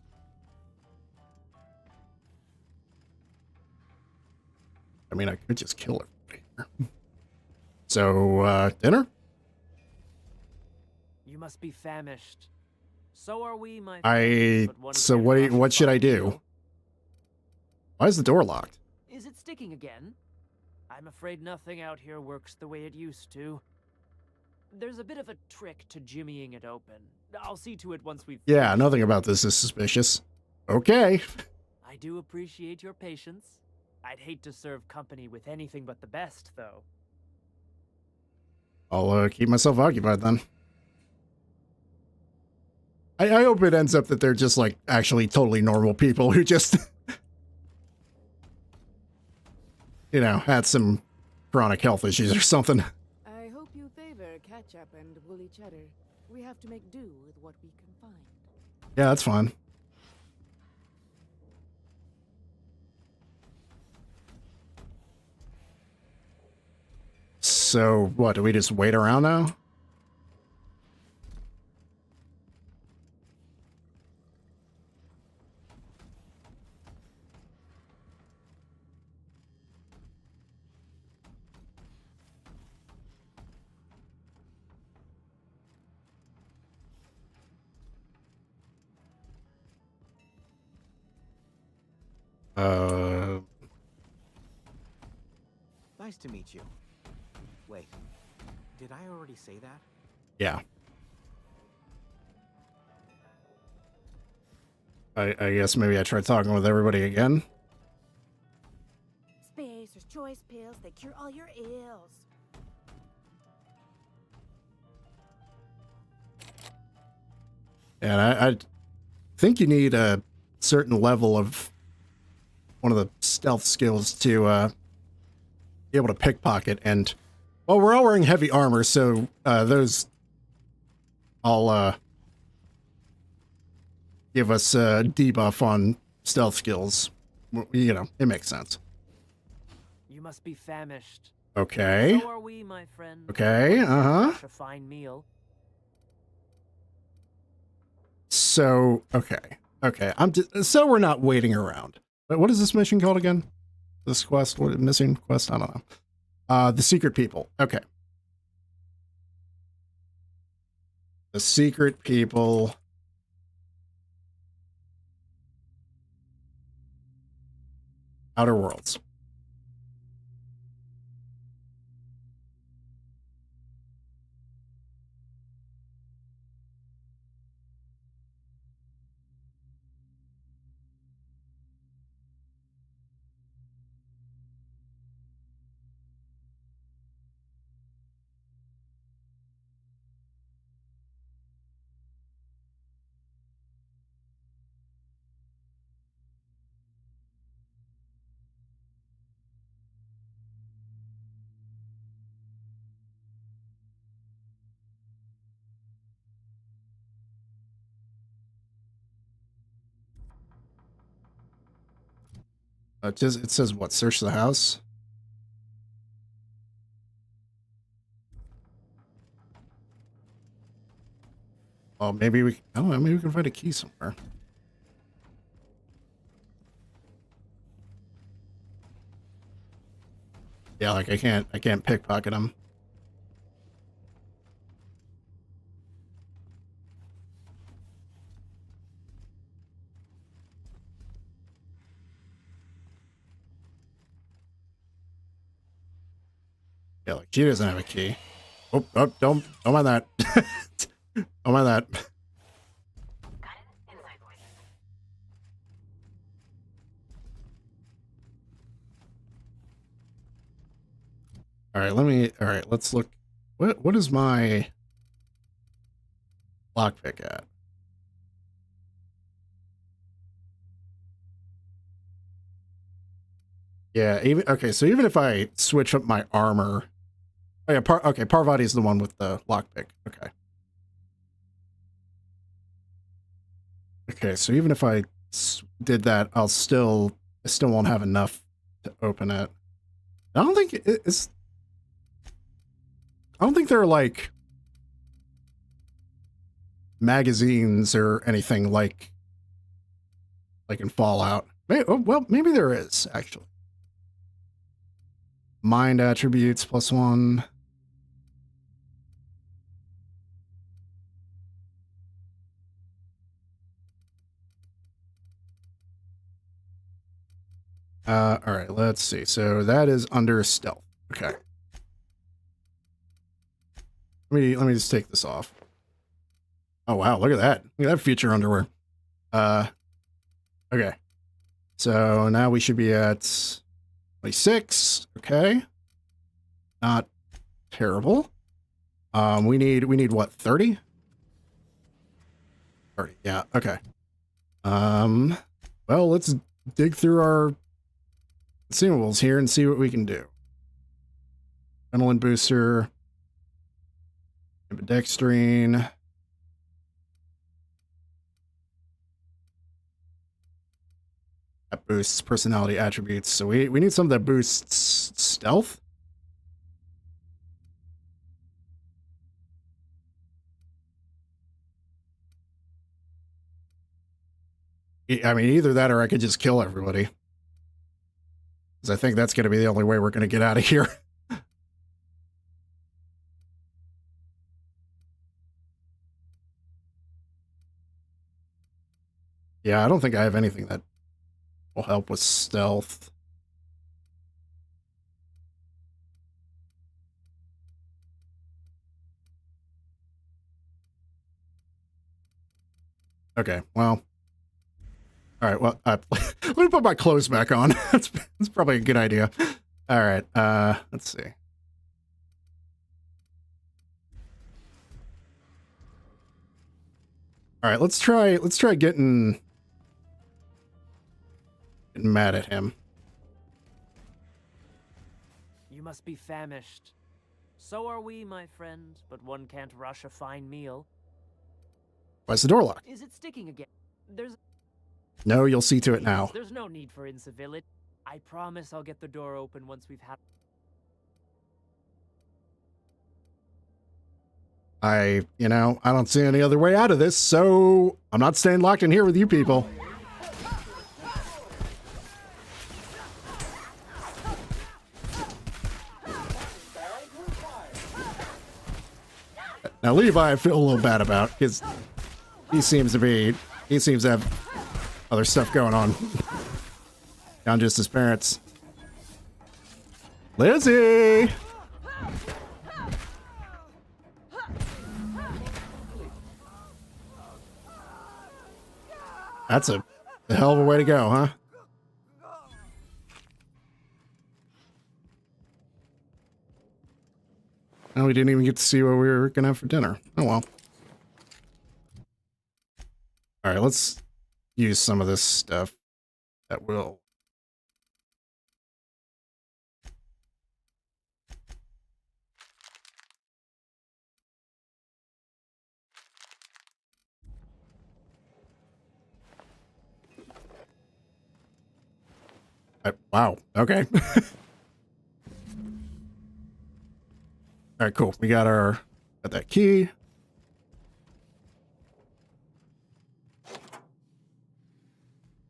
I mean, I could just kill everybody. So, dinner? You must be famished. So are we, my So what should I do? Why is the door locked? Is it sticking again? I'm afraid nothing out here works the way it used to. There's a bit of a trick to jimmying it open. I'll see to it once we've... Yeah, nothing about this is suspicious. Okay. I do appreciate your patience. I'd hate to serve company with anything but the best, though. I'll keep myself occupied then. I hope it ends up that they're just like actually totally normal people who just, you know, had some chronic health issues or something. I hope you favor ketchup and woolly cheddar. We have to make do with what we can find. Yeah, that's fine. So, what, do we just wait around now? Nice to meet you. Wait, did I already say that? Yeah. I guess maybe I try talking with everybody again. Spacer's Choice pills, they cure all your ills. And I think you need a certain level of one of the stealth skills to be able to pickpocket. And, well, we're all wearing heavy armor, so those all give us a debuff on stealth skills. You know, it makes sense. You must be famished. Okay. So are we, my friend. Okay, uh-huh. A fine meal. So, okay. So we're not waiting around. But what is this mission called again? This quest? What, missing quest? I don't know. The Secret People. Okay. The Secret People. Outer Worlds. It says what? Search the house? Well, maybe we... I don't know. Maybe we can find a key somewhere. Yeah, like I can't pickpocket them. Yeah, like she doesn't have a key. Oh, don't mind that. Don't mind that. All right, let's look. What is my lockpick at? Yeah, so even if I switch up my armor. Oh yeah, Parvati is the one with the lockpick. Okay. Okay, so even if I did that, I still won't have enough to open it. I don't think it's. I don't think there are like magazines or anything like in Fallout. Well, maybe there is actually. Mind attributes +1. All right, let's see. So that is under stealth. Okay. Let me just take this off. Oh wow, look at that. Look at that future underwear. Okay. So now we should be at 26. Okay. Not terrible. We need what, 30? 30, yeah, okay. Well, let's dig through our consumables here and see what we can do. Adrenaline booster. Ambidextrine. That boosts personality attributes. So we need something that boosts stealth. I mean, either that or I could just kill everybody. Because I think that's going to be the only way we're going to get out of here. Yeah, I don't think I have anything that will help with stealth. Okay, well. All right, well, let me put my clothes back on. That's probably a good idea. All right, let's see. All right, let's try getting mad at him. You must be famished. So are we, my friend, but one can't rush a fine meal. Why's the door locked? Is it sticking again? There's... No, you'll see to it now. There's no need for incivility. I promise I'll get the door open once we've had... I don't see any other way out of this, so I'm not staying locked in here with you people. Now Levi I feel a little bad about, because he seems to have other stuff going on. Beyond just his parents. Lizzie! That's a hell of a way to go, huh? And we didn't even get to see what we were gonna have for dinner. Oh well. Alright, let's use some of this stuff that will... Wow, okay. Alright, cool. We got that key.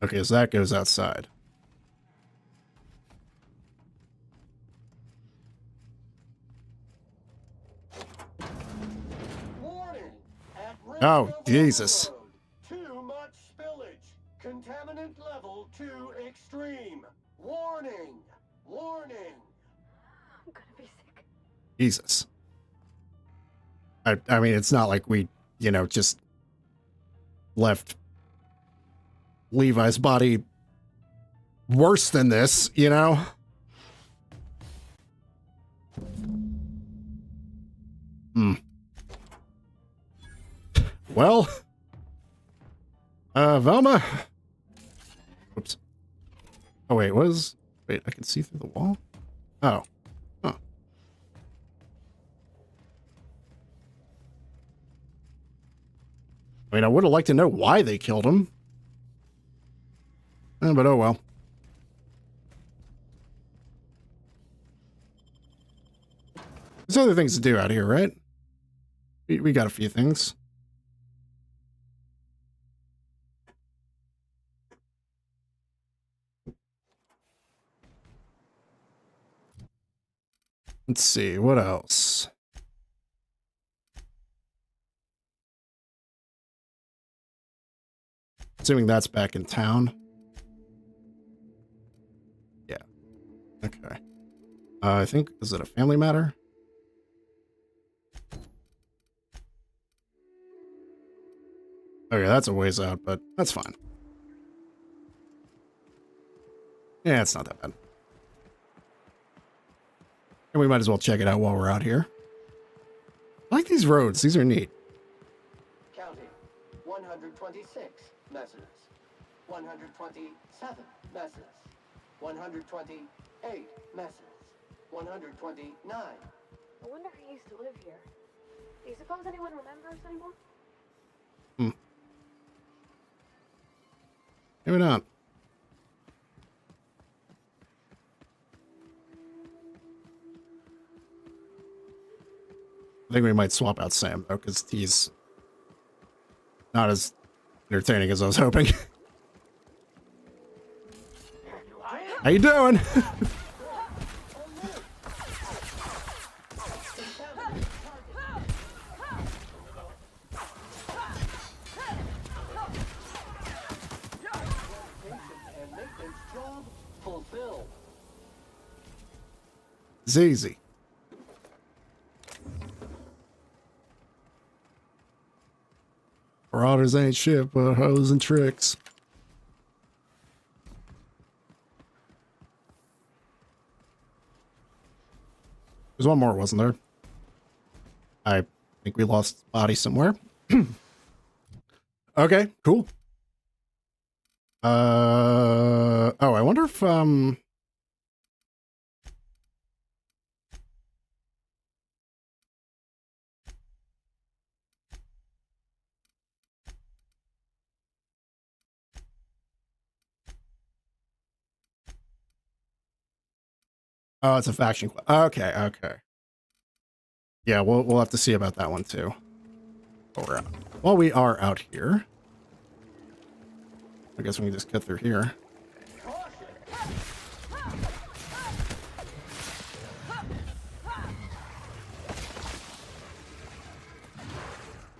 Okay, so that goes outside. Warning! Oh, Jesus. Too much spillage. Contaminant level too extreme. Warning! Warning! I'm gonna be sick. Jesus. I mean, it's not like we, just left Levi's body worse than this, Well, Velma. Oops. Oh, wait, wait, I can see through the wall? Oh. Huh. I mean, I would have liked to know why they killed him. But oh well. There's other things to do out here, right? We got a few things. Let's see, what else? Assuming that's back in town. Yeah. Okay. I think, is it a family matter? Okay, that's a ways out, but that's fine. Yeah, it's not that bad. And we might as well check it out while we're out here. I like these roads. These are neat. Counting. 126 messers. 127 messers. 128 messers. 129. I wonder who used to live here. Do you suppose anyone remembers anymore? Maybe not. I think we might swap out Sam, though, because he's not as entertaining as I was hoping. How you doing? It's easy. Marauders ain't shit but hoes and tricks. There's one more, wasn't there? I think we lost body somewhere. Okay, cool. Oh, I wonder if oh, it's a faction. Okay, okay. Yeah, we'll have to see about that one too. While we are out here, I guess we can just cut through here.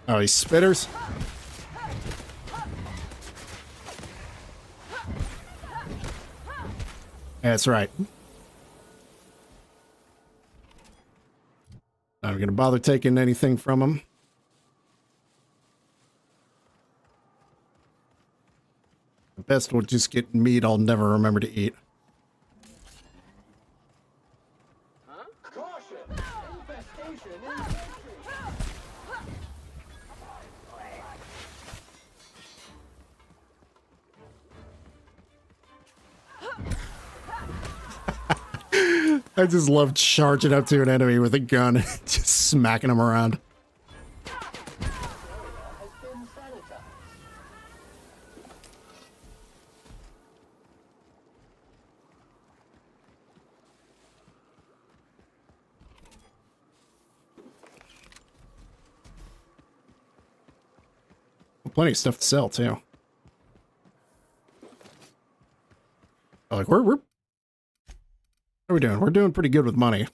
Oh, these spitters. That's right. Not gonna bother taking anything from them. The best will just get meat I'll never remember to eat. I just love charging up to an enemy with a gun and just smacking them around. Plenty of stuff to sell too. Like what are we doing? We're doing pretty good with money,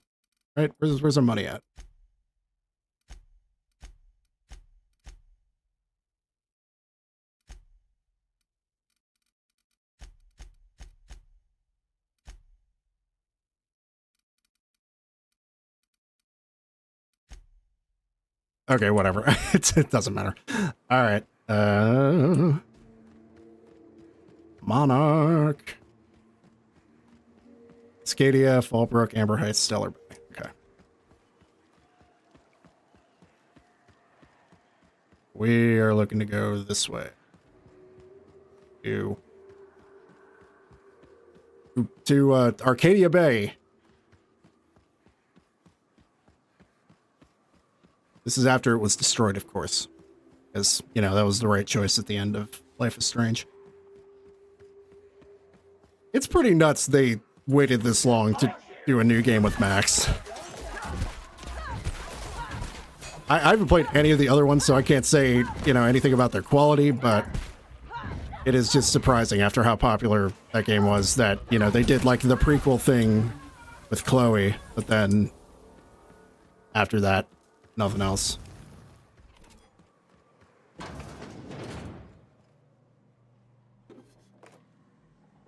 right? Where's our money at? Okay, whatever. It doesn't matter. All right. Monarch. Scadia, Fallbrook, Amber Heights, Stellar Bay. Okay. We are looking to go this way. To Arcadia Bay. This is after it was destroyed, of course. Because, you know, that was the right choice at the end of Life is Strange. It's pretty nuts they waited this long to do a new game with Max. I haven't played any of the other ones, so I can't say, you know, anything about their quality, but it is just surprising after how popular that game was that, you know, they did like the prequel thing with Chloe, but then after that, nothing else.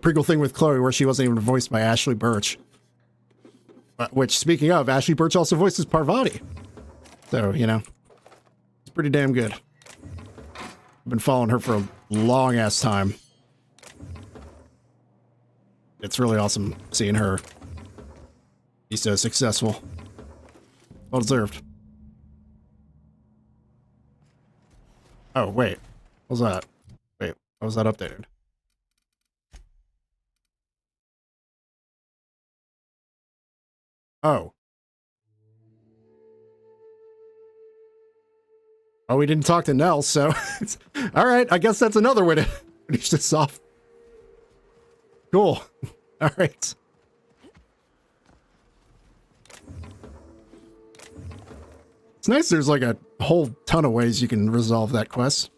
Prequel thing with Chloe where she wasn't even voiced by Ashley Birch. Which, speaking of, Ashley Birch also voices Parvati. So, you know, it's pretty damn good. I've been following her for a long-ass time. It's really awesome seeing her be so successful. Well deserved. Oh, wait. What was that? Wait, how was that updated? Oh. Oh, we didn't talk to Nell, so... all right, I guess that's another way to finish this off. Cool. All right. It's nice there's like a whole ton of ways you can resolve that quest.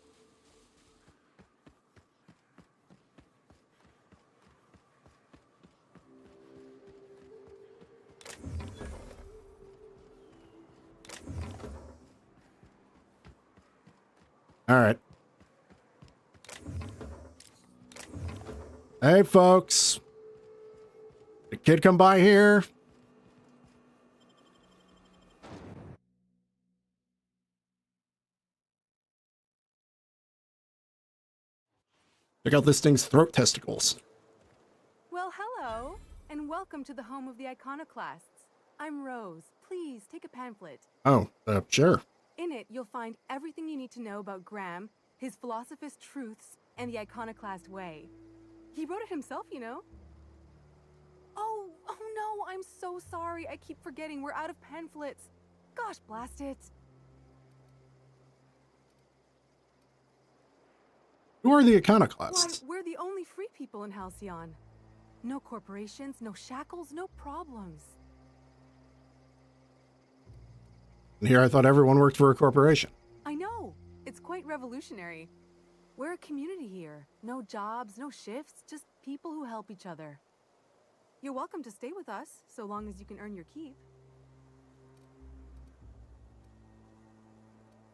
All right. Hey, folks. The kid come by here? Check out this thing's throat testicles. Well, hello, and welcome to the home of the Iconoclasts. I'm Rose. Please take a pamphlet. Oh, sure. In it, you'll find everything you need to know about Graham, his Philosophist truths, and the Iconoclast way. He wrote it himself, you know. Oh no, I'm so sorry. I keep forgetting we're out of pamphlets. Gosh, blast it. Who are the Iconoclasts? Why, we're the only free people in Halcyon. No corporations, no shackles, no problems. And here I thought everyone worked for a corporation. I know. It's quite revolutionary. We're a community here. No jobs, no shifts, just people who help each other. You're welcome to stay with us, so long as you can earn your keep.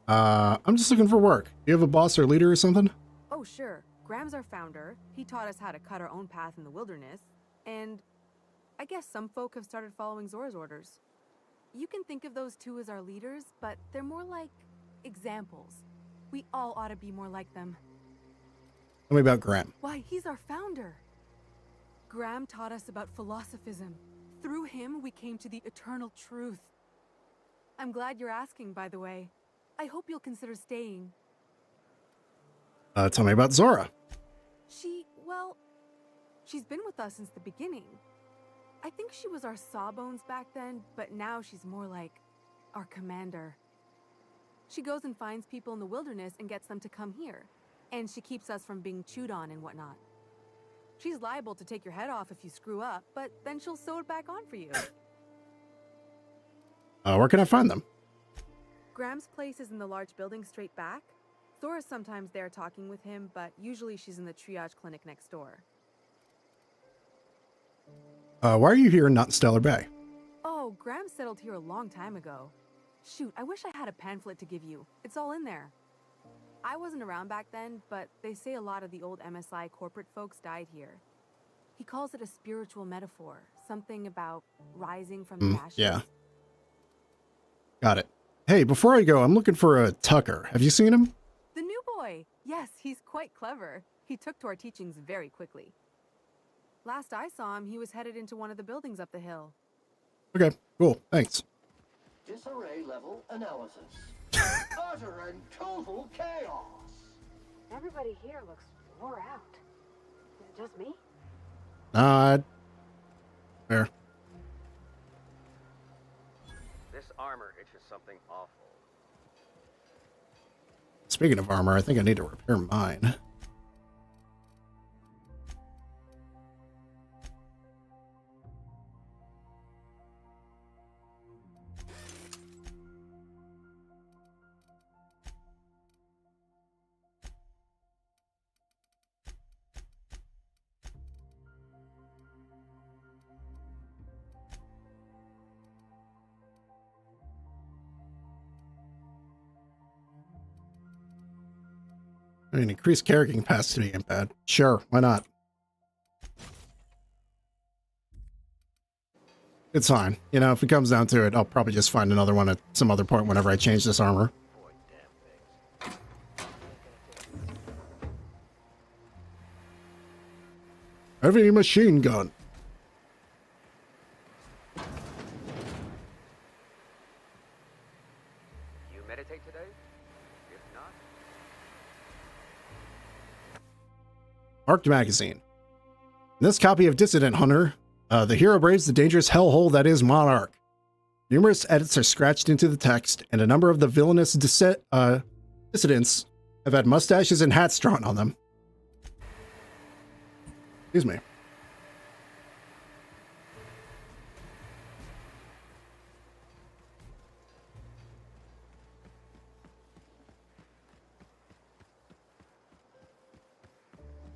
I'm just looking for work. Do you have a boss or leader or something? Oh, sure. Graham's our founder. He taught us how to cut our own path in the wilderness. And I guess some folk have started following Zora's orders. You can think of those two as our leaders, but they're more like examples. We all ought to be more like them. Tell me about Graham. Why, he's our founder. Graham taught us about philosophism. Through him, we came to the eternal truth. I'm glad you're asking, by the way. I hope you'll consider staying. Tell me about Zora. She's been with us since the beginning. I think she was our sawbones back then, but now she's more like our commander. She goes and finds people in the wilderness and gets them to come here. And she keeps us from being chewed on and whatnot. She's liable to take your head off if you screw up, but then she'll sew it back on for you. Where can I find them? Graham's place is in the large building straight back. Zora's sometimes there talking with him, but usually she's in the triage clinic next door. Why are you here and not in Stellar Bay? Oh, Graham settled here a long time ago. Shoot, I wish I had a pamphlet to give you. It's all in there. I wasn't around back then, but they say a lot of the old MSI corporate folks died here. He calls it a spiritual metaphor, something about rising from the ashes. Yeah. Got it. Hey, before I go, I'm looking for a Tucker. Have you seen him? The new boy. Yes, he's quite clever. He took to our teachings very quickly. Last I saw him, he was headed into one of the buildings up the hill. Okay, cool. Thanks. Disarray level analysis. Utter and total chaos. Everybody here looks wore out. Is it just me? There. This armor itches something awful. Speaking of armor, I think I need to repair mine. I mean, increased carrying capacity ain't bad. Sure, why not? It's fine. You know, if it comes down to it, I'll probably just find another one at some other point whenever I change this armor. Heavy machine gun. You meditate today? If not, Marked magazine. In this copy of Dissident Hunter, the hero braves the dangerous hellhole that is Monarch. Numerous edits are scratched into the text, and a number of the villainous dissidents have had mustaches and hats drawn on them. Excuse me.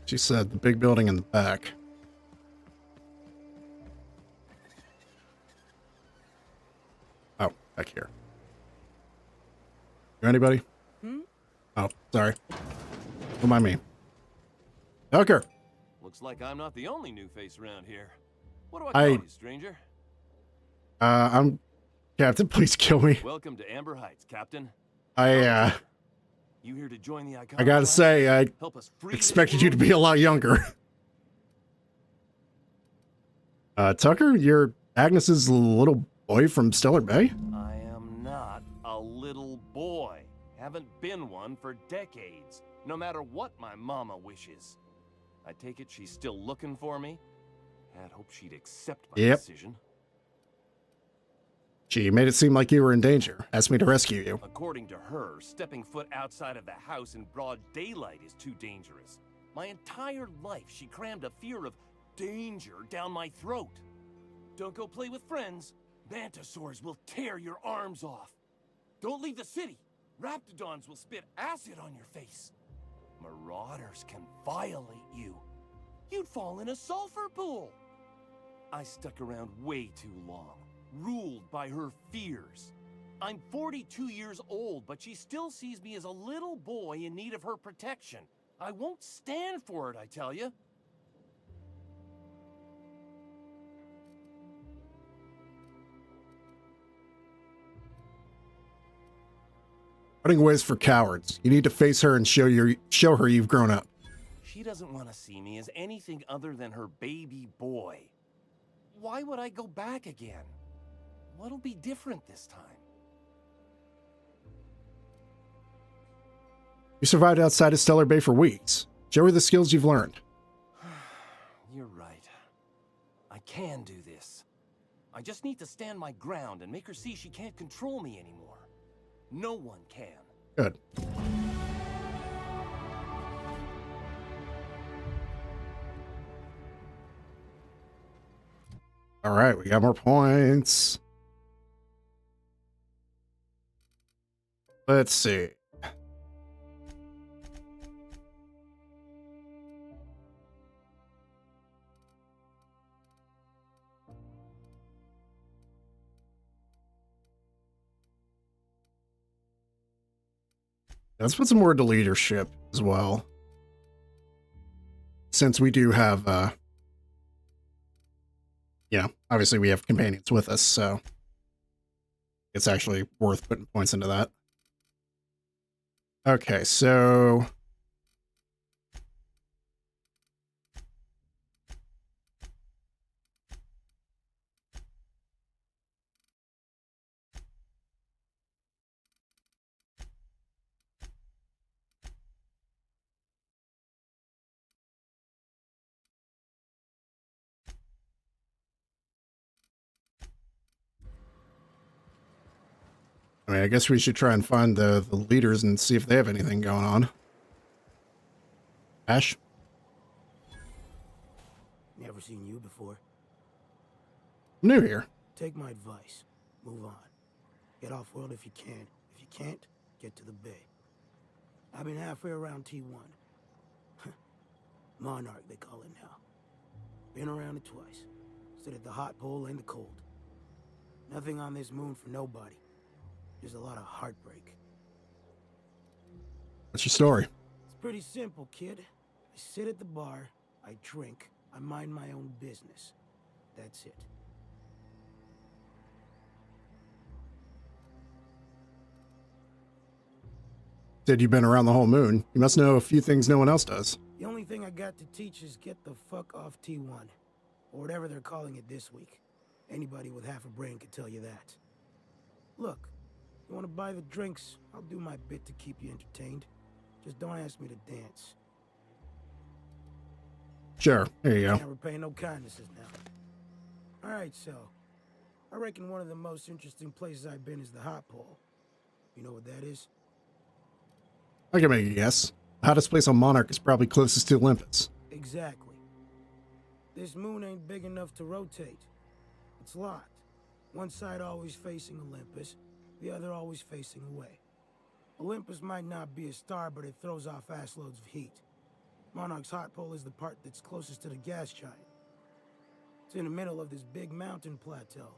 She said the big building in the back. Oh, back here. You anybody? Oh, sorry. Don't mind me. Tucker. Looks like I'm not the only new face around here. What do I call you, stranger? I'm Captain. Please kill me. Welcome to Amber Heights, Captain. You here to join the Icon? I gotta say, I expected you to be a lot younger. Tucker, you're Agnes's little boy from Stellar Bay? I am not a little boy. Haven't been one for decades, no matter what my mama wishes. I take it she's still looking for me? Had hoped she'd accept my decision. She made it seem like you were in danger. Asked me to rescue you. According to her, stepping foot outside of the house in broad daylight is too dangerous. My entire life, she crammed a fear of danger down my throat. Don't go play with friends. Mantisaurs will tear your arms off. Don't leave the city. Raptidons will spit acid on your face. Marauders can violate you. You'd fall in a sulfur pool. I stuck around way too long. Ruled by her fears. I'm 42 years old, but she still sees me as a little boy in need of her protection. I won't stand for it, I tell you. Running away is for cowards. You need to face her and show her you've grown up. She doesn't want to see me as anything other than her baby boy. Why would I go back again? What'll be different this time? You survived outside of Stellar Bay for weeks. Show her the skills you've learned. You're right. I can do this. I just need to stand my ground and make her see she can't control me anymore. No one can. Good. All right, we got more points. Let's see. Let's put some more into leadership as well. Since we do have, you know, obviously we have companions with us, so. It's actually worth putting points into that. Okay, so I mean, I guess we should try and find the leaders and see if they have anything going on. Ash? Never seen you before. I'm new here. Take my advice. Move on. Get off-world if you can. If you can't, get to the bay. I've been halfway around T1. Monarch, they call it now. Been around it twice. Stood at the hot pole and the cold. Nothing on this moon for nobody. Just a lot of heartbreak. What's your story? It's pretty simple, kid. I sit at the bar, I drink, I mind my own business. That's it. Said you've been around the whole moon. You must know a few things no one else does. The only thing I got to teach is get the fuck off T1. Or whatever they're calling it this week. Anybody with half a brain could tell you that. Look, you want to buy the drinks, I'll do my bit to keep you entertained. Just don't ask me to dance. Sure, here you go. Can't repay no kindnesses now. Alright, so, I reckon one of the most interesting places I've been is the hot pole. You know what that is? I can make a guess. The hottest place on Monarch is probably closest to Olympus. Exactly. This moon ain't big enough to rotate. It's locked. One side always facing Olympus, the other always facing away. Olympus might not be a star, but it throws off assloads of heat. Monarch's hot pole is the part that's closest to the gas giant. It's in the middle of this big mountain plateau.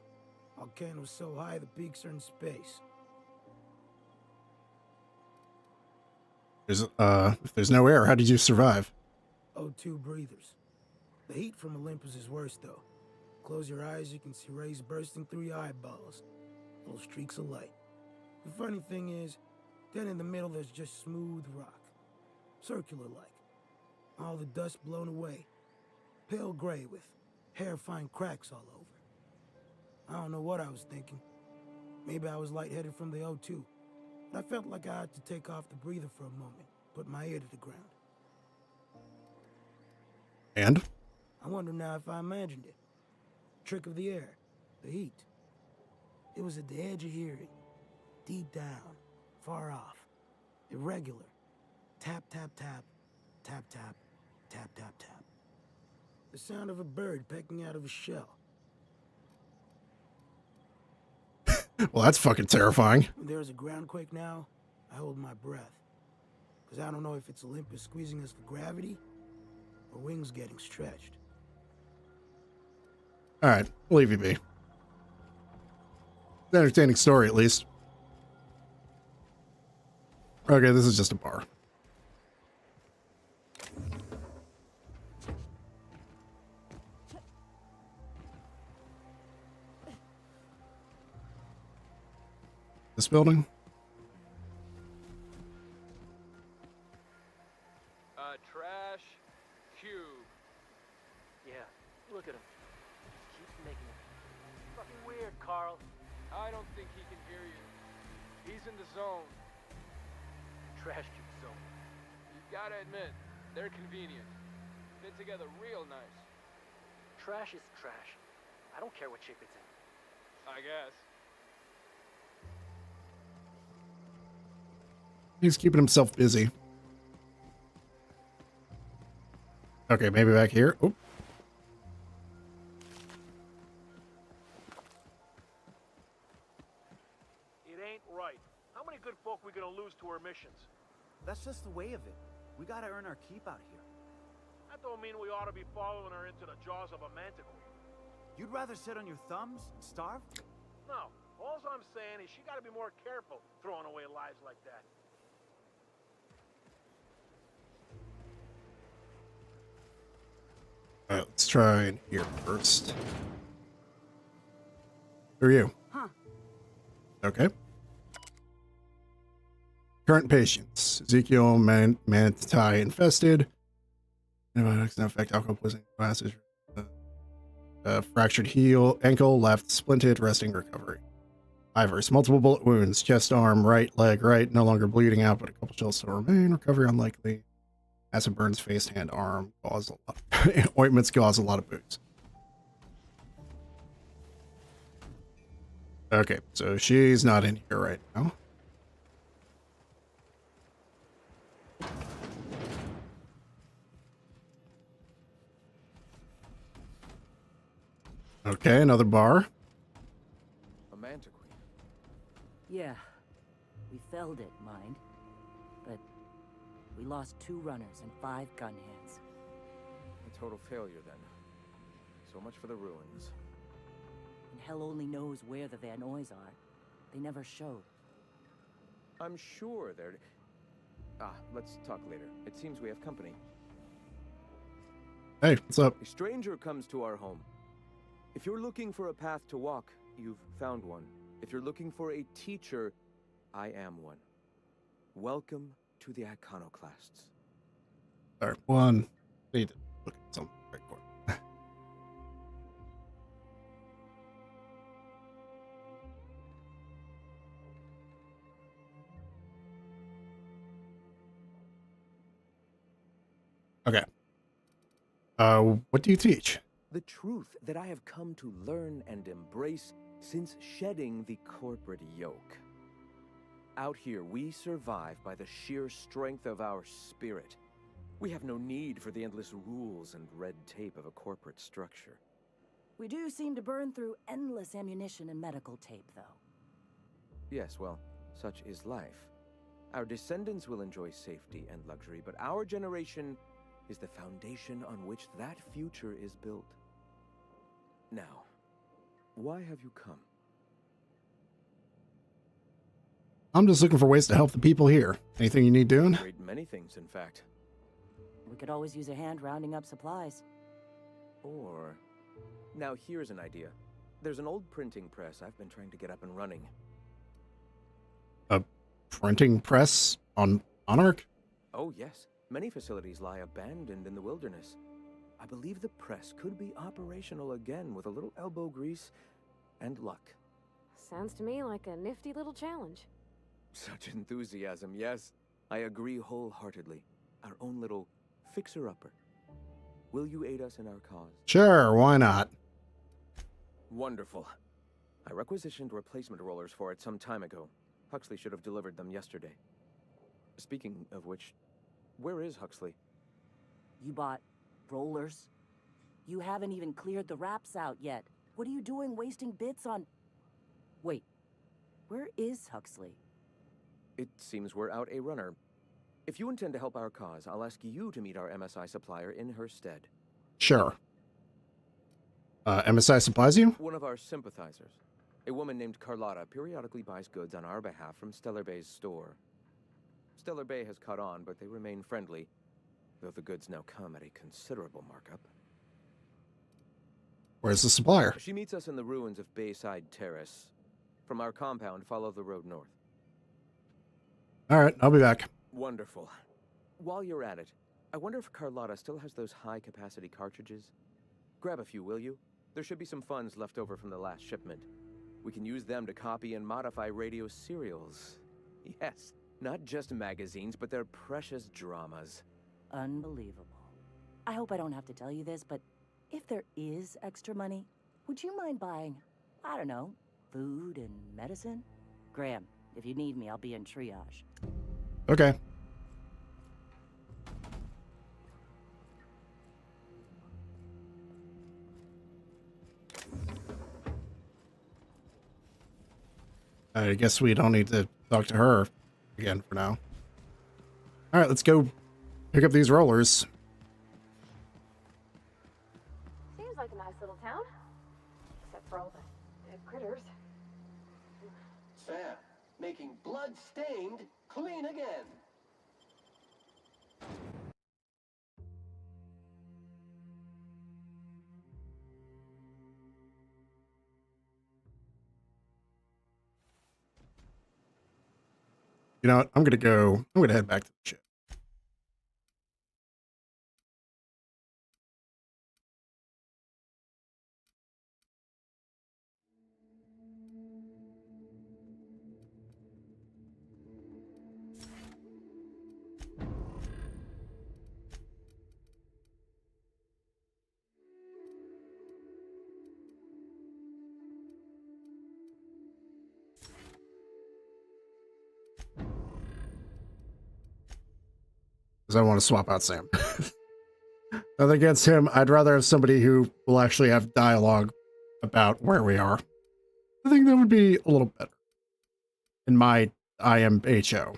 Volcanoes so high the peaks are in space. If there's no air, how did you survive? O2 breathers. The heat from Olympus is worse, though. Close your eyes, you can see rays bursting through your eyeballs. Little streaks of light. The funny thing is, then in the middle there's just smooth rock. Circular-like. All the dust blown away. Pale gray with hair-fine cracks all over. I don't know what I was thinking. Maybe I was lightheaded from the O2. But I felt like I had to take off the breather for a moment, put my ear to the ground. And? I wonder now if I imagined it. Trick of the air, the heat. It was at the edge of hearing, deep down, far off, irregular. Tap, tap, tap, tap, tap, tap, tap, tap. The sound of a bird pecking out of a shell. Well, that's fucking terrifying. When there's a groundquake now, I hold my breath. Because I don't know if it's Olympus squeezing us for gravity, or wings getting stretched. Alright, we'll leave you be. It's an entertaining story, at least. Okay, this is just a bar. This building? Trash cube. Yeah, look at him. Keeps making it. Fucking weird, Carl. I don't think he can hear you. He's in the zone. Trash cube zone. You gotta admit, they're convenient. Fit together real nice. Trash is trash. I don't care what shape it's in. I guess. He's keeping himself busy. Okay, maybe back here. Oh. It ain't right. How many good folk we gonna lose to our missions? That's just the way of it. We gotta earn our keep out here. That don't mean we ought to be following her into the jaws of a manticore. You'd rather sit on your thumbs and starve? No. All I'm saying is she gotta be more careful throwing away lives like that. Alright, let's try in here first. Who are you? Huh. Okay. Current patients. Ezekiel manti infested. Antibiotics no affect alcohol poisoning classes. Fractured heel, ankle, left, splinted, resting recovery. Ivers, multiple bullet wounds, chest, arm, right, leg, right, no longer bleeding out, but a couple shells still remain. Recovery unlikely. Acid burns, face, hand, arm, cause a lot. Ointments cause a lot of booze. Okay, so she's not in here right now. Okay, another bar. A Manta Queen. Yeah, we felled it, mind. But we lost 2 runners and 5 gun hands. A total failure, then. So much for the ruins. And hell only knows where the Van Oys are. They never showed. I'm sure they're... let's talk later. It seems we have company. Hey, what's up? A stranger comes to our home. If you're looking for a path to walk, you've found one. If you're looking for a teacher, I am one. Welcome to the Iconoclasts. Sorry, one. Need to look at something right quick. Okay. What do you teach? The truth that I have come to learn and embrace since shedding the corporate yoke. Out here, we survive by the sheer strength of our spirit. We have no need for the endless rules and red tape of a corporate structure. We do seem to burn through endless ammunition and medical tape, though. Yes, well, such is life. Our descendants will enjoy safety and luxury, but our generation is the foundation on which that future is built. Now, why have you come? I'm just looking for ways to help the people here. Anything you need doing? Great many things, in fact. We could always use a hand rounding up supplies. Or... Now here's an idea. There's an old printing press I've been trying to get up and running. A printing press on Monarch? Oh yes, many facilities lie abandoned in the wilderness. I believe the press could be operational again with a little elbow grease and luck. Sounds to me like a nifty little challenge. Such enthusiasm, yes. I agree wholeheartedly. Our own little fixer-upper. Will you aid us in our cause? Sure, why not? Wonderful. I requisitioned replacement rollers for it some time ago. Huxley should have delivered them yesterday. Speaking of which, where is Huxley? You bought rollers? You haven't even cleared the wraps out yet. What are you doing wasting bits on... Wait, where is Huxley? It seems we're out a runner. If you intend to help our cause, I'll ask you to meet our MSI supplier in her stead. Sure. MSI supplies you? One of our sympathizers. A woman named Carlotta periodically buys goods on our behalf from Stellar Bay's store. Stellar Bay has caught on, but they remain friendly, though the goods now come at a considerable markup. Where's the supplier? She meets us in the ruins of Bayside Terrace. From our compound, follow the road north. Alright, I'll be back. Wonderful. While you're at it, I wonder if Carlotta still has those high-capacity cartridges? Grab a few, will you? There should be some funds left over from the last shipment. We can use them to copy and modify radio serials. Yes, not just magazines, but their precious dramas. Unbelievable. I hope I don't have to tell you this, but if there is extra money, would you mind buying, I don't know, food and medicine? Graham, if you need me, I'll be in triage. Okay. I guess we don't need to talk to her again for now. All right, let's go pick up these rollers. Seems like a nice little town. Except for all the dead critters. Sam, making blood-stained clean again. You know what? I'm gonna head back to the ship. Because I want to swap out Sam. Nothing against him. I'd rather have somebody who will actually have dialogue about where we are. I think that would be a little better. In my IMHO.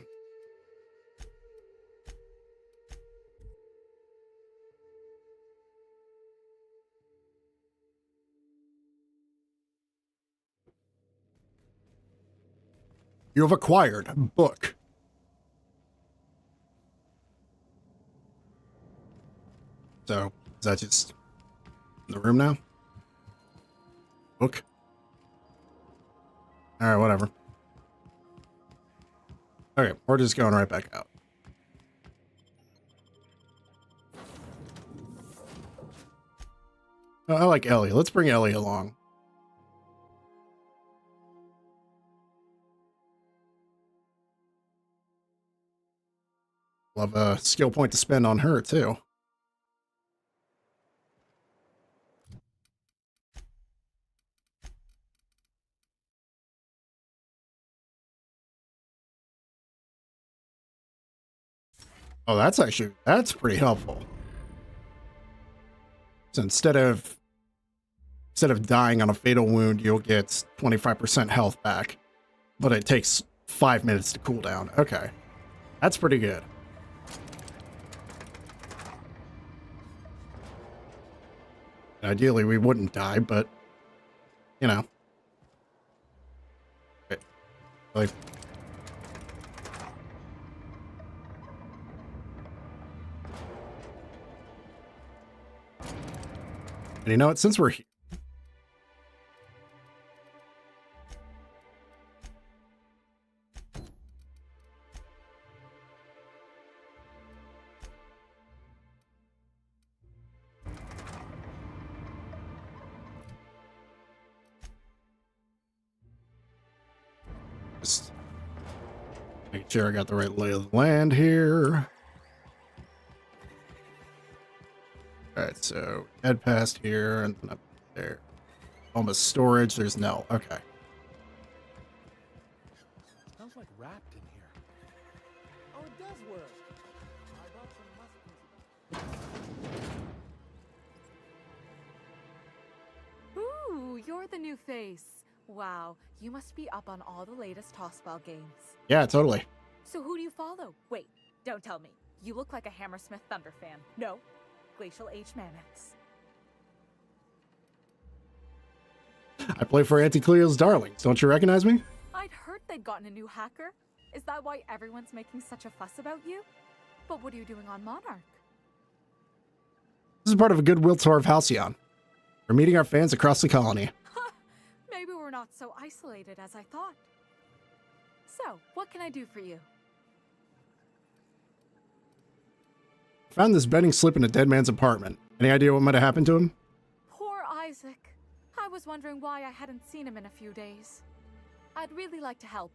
You have acquired book. So, is that just in the room now? Book? Alright, whatever. Okay, we're just going right back out. Oh, I like Ellie. Let's bring Ellie along. Love a skill point to spend on her, too. Oh, that's pretty helpful. So instead of dying on a fatal wound, you'll get 25% health back, but it takes 5 minutes to cool down. Okay. That's pretty good. Ideally, we wouldn't die, but, you know. Okay. Like, and you know what? Since we're here, just making sure I got the right lay of the land here. Alright, so head past here and then up there. Almost storage, there's no. Okay. Smells like wrapped in here. Oh, it does work. I bought some Ooh, you're the new face. Wow, you must be up on all the latest Tossball games. Yeah, totally. So who do you follow? Wait, don't tell me. You look like a Hammersmith Thunder fan. No, Glacial H Mammoths. I play for Anti-Cleo's Darlings. Don't you recognize me? I'd heard they'd gotten a new hacker. Is that why everyone's making such a fuss about you? But what are you doing on Monarch? This is part of a goodwill tour of Halcyon. We're meeting our fans across the colony. Maybe we're not so isolated as I thought. So, what can I do for you? Found this betting slip in a dead man's apartment. Any idea what might have happened to him? Poor Isaac. I was wondering why I hadn't seen him in a few days. I'd really like to help.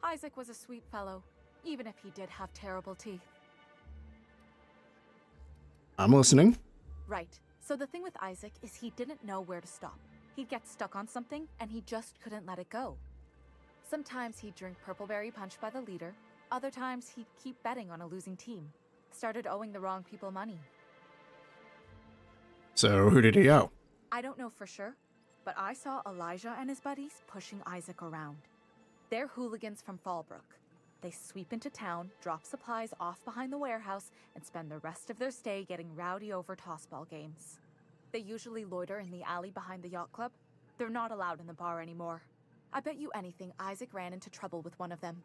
Isaac was a sweet fellow, even if he did have terrible teeth. I'm listening. Right. So the thing with Isaac is he didn't know where to stop. He'd get stuck on something, and he just couldn't let it go. Sometimes he'd drink Purpleberry Punch by the liter. Other times he'd keep betting on a losing team. Started owing the wrong people money. So who did he owe? I don't know for sure, but I saw Elijah and his buddies pushing Isaac around. They're hooligans from Fallbrook. They sweep into town, drop supplies off behind the warehouse, and spend the rest of their stay getting rowdy over tossball games. They usually loiter in the alley behind the yacht club. They're not allowed in the bar anymore. I bet you anything Isaac ran into trouble with one of them.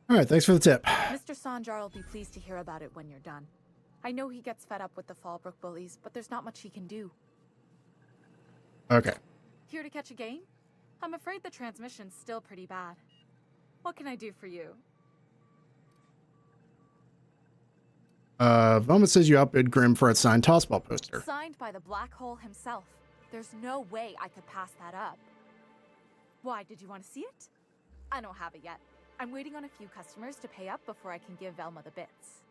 All right, thanks for the tip. Mr. Sanjar will be pleased to hear about it when you're done. I know he gets fed up with the Fallbrook bullies, but there's not much he can do. Okay. Here to catch a game? I'm afraid the transmission's still pretty bad. What can I do for you? Velma says you outbid Grim for a signed Tossball poster. Signed by the Black Hole himself. There's no way I could pass that up. Why, did you want to see it? I don't have it yet. I'm waiting on a few customers to pay up before I can give Velma the bits.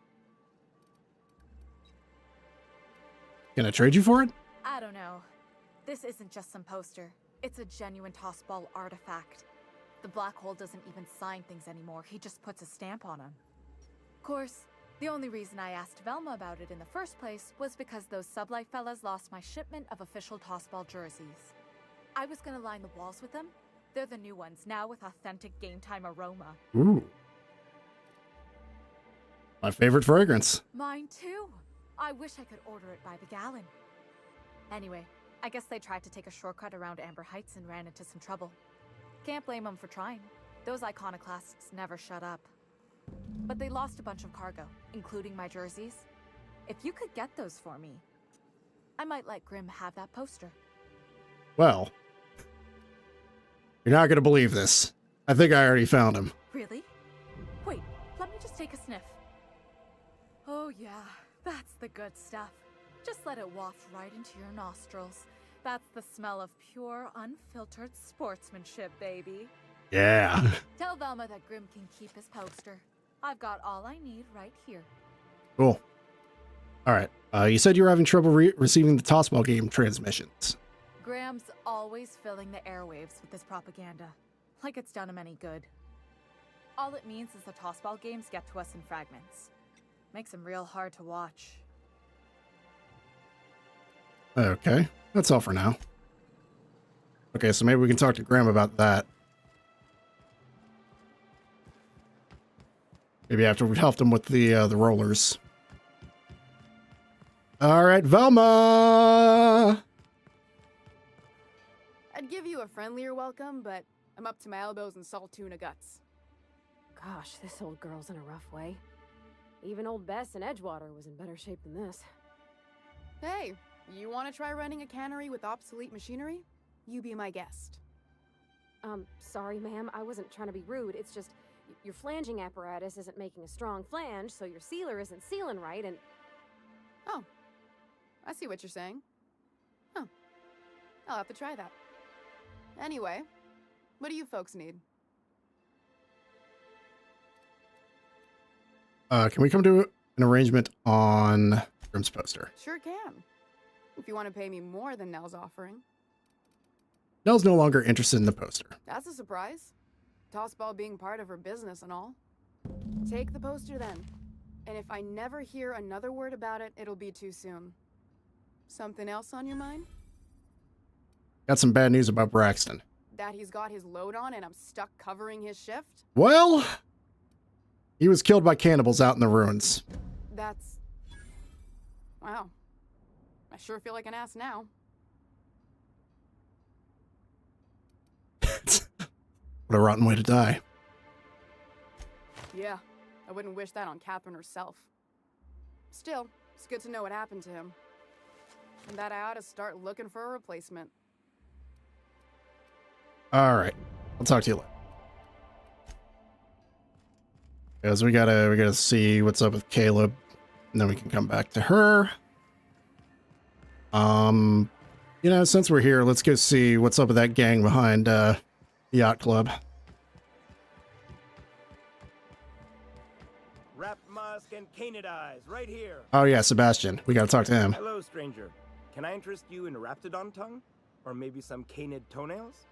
Can I trade you for it? I don't know. This isn't just some poster. It's a genuine Tossball artifact. The Black Hole doesn't even sign things anymore. He just puts a stamp on them. Of course, the only reason I asked Velma about it in the first place was because those Sublight fellas lost my shipment of official Tossball jerseys. I was gonna line the walls with them. They're the new ones, now with authentic game time aroma. Ooh. My favorite fragrance. Mine too. I wish I could order it by the gallon. Anyway, I guess they tried to take a shortcut around Amber Heights and ran into some trouble. Can't blame them for trying. Those iconoclasts never shut up. But they lost a bunch of cargo, including my jerseys. If you could get those for me, I might let Grim have that poster. Well, you're not going to believe this. I think I already found him. Really? Wait, let me just take a sniff. Oh yeah, that's the good stuff. Just let it waft right into your nostrils. That's the smell of pure, unfiltered sportsmanship, baby. Yeah. Tell Velma that Grim can keep his poster. I've got all I need right here. Cool. All right. You said you were having trouble receiving the Tossball game transmissions. Graham's always filling the airwaves with his propaganda. Like it's done him any good. All it means is the Tossball games get to us in fragments. Makes them real hard to watch. Okay. That's all for now. Okay, so maybe we can talk to Graham about that. Maybe after we helped him with the rollers. All right, Velma! I'd give you a friendlier welcome, but I'm up to my elbows in salt tuna guts. Gosh, this old girl's in a rough way. Even old Bess in Edgewater was in better shape than this. Hey, you want to try running a cannery with obsolete machinery? You be my guest. Sorry, ma'am. I wasn't trying to be rude. It's just your flanging apparatus isn't making a strong flange, so your sealer isn't sealing right, and... Oh, I see what you're saying. Huh. I'll have to try that. Anyway, what do you folks need? Can we come to an arrangement on Grim's poster? Sure can. If you want to pay me more than Nell's offering. Nell's no longer interested in the poster. That's a surprise. Tossball being part of her business and all. Take the poster then. And if I never hear another word about it, it'll be too soon. Something else on your mind? Got some bad news about Braxton. That he's got his load on and I'm stuck covering his shift? Well, he was killed by cannibals out in the ruins. That's... Wow. I sure feel like an ass now. What a rotten way to die. Yeah, I wouldn't wish that on Catherine herself. Still, it's good to know what happened to him. And that I ought to start looking for a replacement. All right. I'll talk to you later. Because we gotta see what's up with Caleb. And then we can come back to her. Since we're here, let's go see what's up with that gang behind Yacht Club. Rap Musk and Canid Eyes, right here. Oh yeah, Sebastian. We gotta talk to him. Hello, stranger. Can I interest you in Raptidon tongue? Or maybe some canid toenails?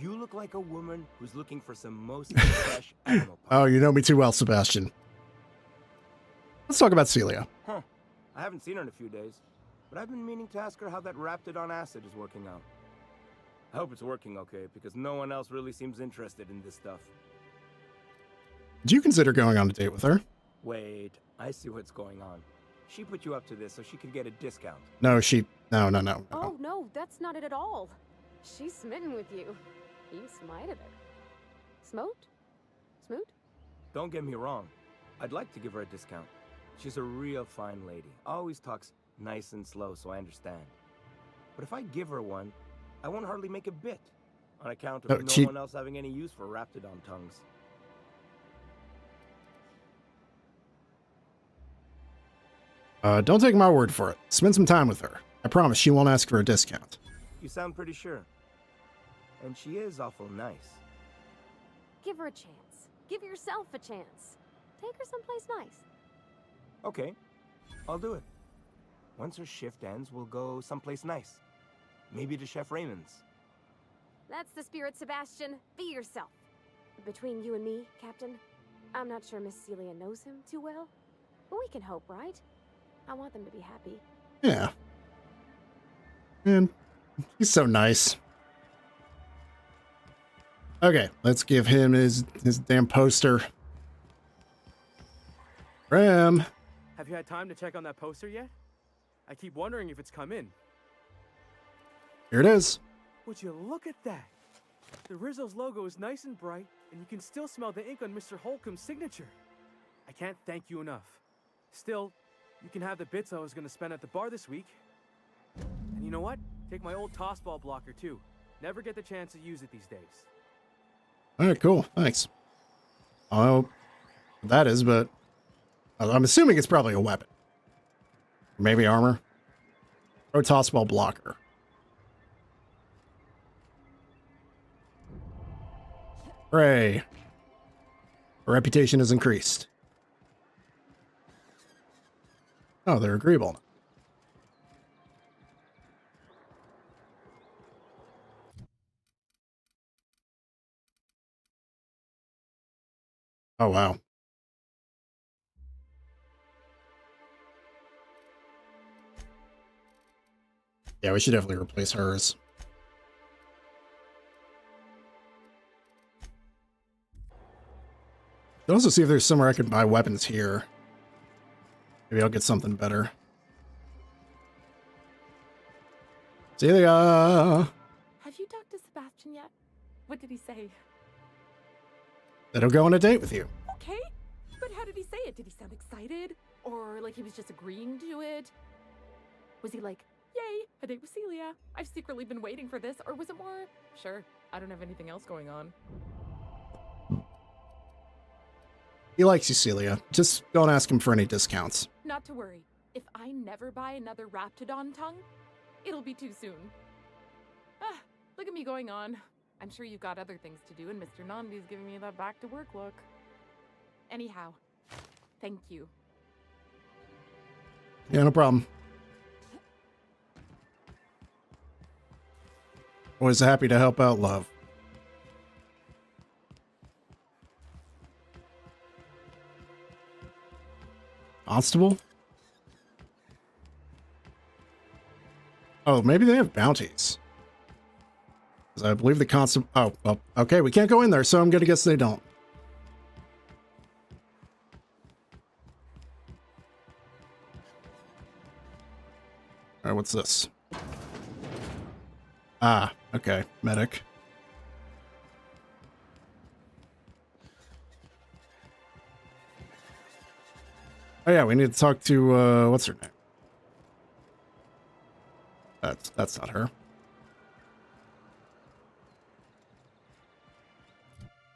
You look like a woman who's looking for some most fresh animal parts. Oh, you know me too well, Sebastian. Let's talk about Celia. Huh. I haven't seen her in a few days, but I've been meaning to ask her how that Raptidon acid is working out. I hope it's working okay, because no one else really seems interested in this stuff. Did you consider going on a date with her? Wait, I see what's going on. She put you up to this so she could get a discount. No. Oh, no, that's not it at all. She's smitten with you. You smited her. Smote? Smoot? Don't get me wrong. I'd like to give her a discount. She's a real fine lady. Always talks nice and slow, so I understand. But if I give her one, I won't hardly make a bit. On account of Oh, no one else having any use for Raptidon tongues. Don't take my word for it. Spend some time with her. I promise she won't ask for a discount. You sound pretty sure. And she is awful nice. Give her a chance. Give yourself a chance. Take her someplace nice. Okay, I'll do it. Once her shift ends, we'll go someplace nice. Maybe to Chef Raymond's. That's the spirit, Sebastian. Be yourself. Between you and me, Captain, I'm not sure Miss Celia knows him too well, but we can hope, right? I want them to be happy. Yeah. Man, he's so nice. Okay, let's give him his damn poster. Graham. Have you had time to check on that poster yet? I keep wondering if it's come in. Here it is. Would you look at that? The Rizzo's logo is nice and bright, and you can still smell the ink on Mr. Holcomb's signature. I can't thank you enough. Still, you can have the bits I was going to spend at the bar this week. And you know what? Take my old tossball blocker, too. Never get the chance to use it these days. All right, cool. Thanks. I don't know what that is, but I'm assuming it's probably a weapon. Maybe armor. Or tossball blocker. Hooray. Our reputation has increased. Oh, they're agreeable. Oh, wow. Yeah, we should definitely replace hers. I'll also see if there's somewhere I could buy weapons here. Maybe I'll get something better. Celia! Have you talked to Sebastian yet? What did he say? That he'll go on a date with you. Okay, but how did he say it? Did he sound excited? Or like he was just agreeing to it? Was he like, yay, a date with Celia? I've secretly been waiting for this. Or was it more, sure, I don't have anything else going on? He likes you, Celia. Just don't ask him for any discounts. Not to worry. If I never buy another Raptidon tongue, it'll be too soon. Ah, look at me going on. I'm sure you've got other things to do, and Mr. Nandi's giving me that back-to-work look. Anyhow, thank you. Yeah, no problem. Always happy to help out, love. Constable? Oh, maybe they have bounties. Because I believe the constable... Oh, well, okay, we can't go in there, so I'm going to guess they don't. Alright, what's this? Ah, okay, medic. Oh yeah, we need to talk to, what's her name? That's not her.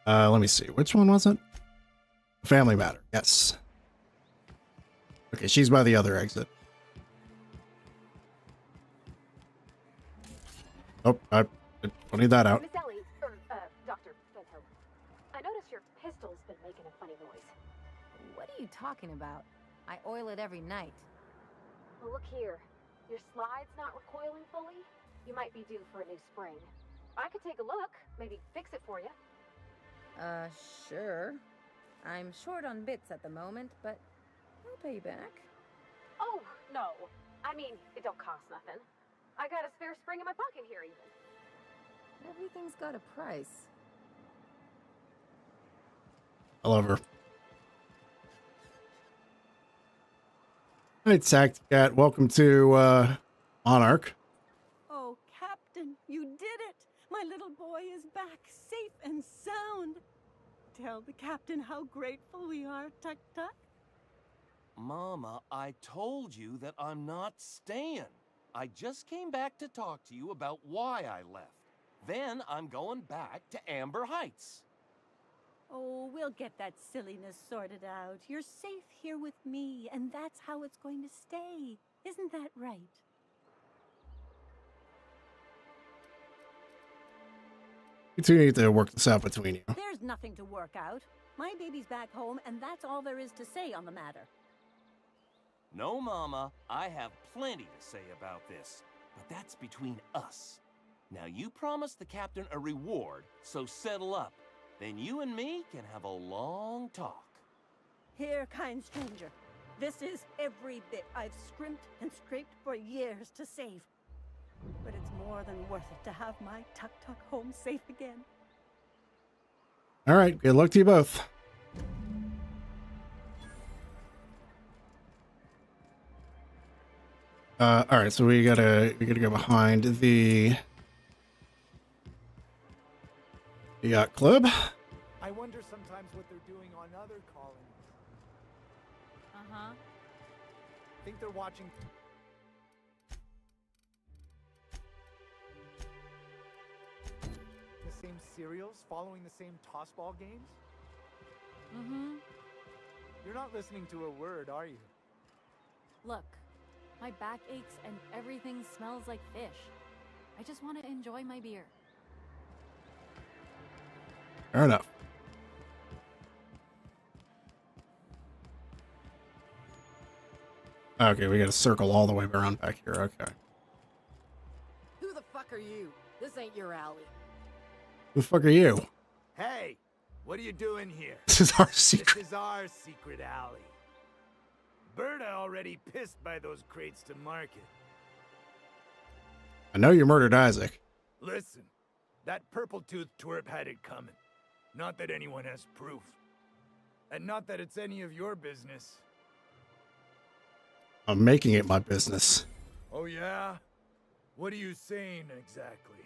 Let me see. Which one was it? Family Matter. Yes. Okay, she's by the other exit. Oh, I don't need that out. Miss Ellie, Dr. Fenhill, I noticed your pistol's been making a funny noise. What are you talking about? I oil it every night. Well, look here. Your slide's not recoiling fully. You might be due for a new spring. I could take a look, maybe fix it for you. Sure. I'm short on bits at the moment, but I'll pay you back. Oh, no. I mean, it don't cost nothing. I got a spare spring in my pocket here, even. Everything's got a price. I love her. Hey, Sack Cat. Welcome to Monarch. Oh, Captain, you did it! My little boy is back, safe and sound. Tell the captain how grateful we are, Tuck Tuck. Mama, I told you that I'm not staying. I just came back to talk to you about why I left. Then I'm going back to Amber Heights. Oh, we'll get that silliness sorted out. You're safe here with me, and that's how it's going to stay. Isn't that right? You two need to work this out between you. There's nothing to work out. My baby's back home, and that's all there is to say on the matter. No, Mama, I have plenty to say about this, but that's between us. Now, you promised the captain a reward, so settle up. Then you and me can have a long talk. Here, kind stranger. This is every bit I've scrimped and scraped for years to save. But it's more than worth it to have my Tuk-Tuk home safe again. All right, good luck to you both. All right, so we gotta go behind the yacht club. I wonder sometimes what they're doing on other colonies. Uh-huh. Think they're watching. The same serials, following the same tossball games? Mm-hmm. You're not listening to a word, are you? Look, my back aches and everything smells like fish. I just want to enjoy my beer. Fair enough. Okay, we gotta circle all the way around back here. Okay. Who the fuck are you? This ain't your alley. Who the fuck are you? Hey, what are you doing here? This is our secret. This is our secret alley. Berta already pissed by those crates to market. I know you murdered Isaac. Listen, that purple-toothed twerp had it coming. Not that anyone has proof. And not that it's any of your business. I'm making it my business. Oh yeah? What are you saying exactly?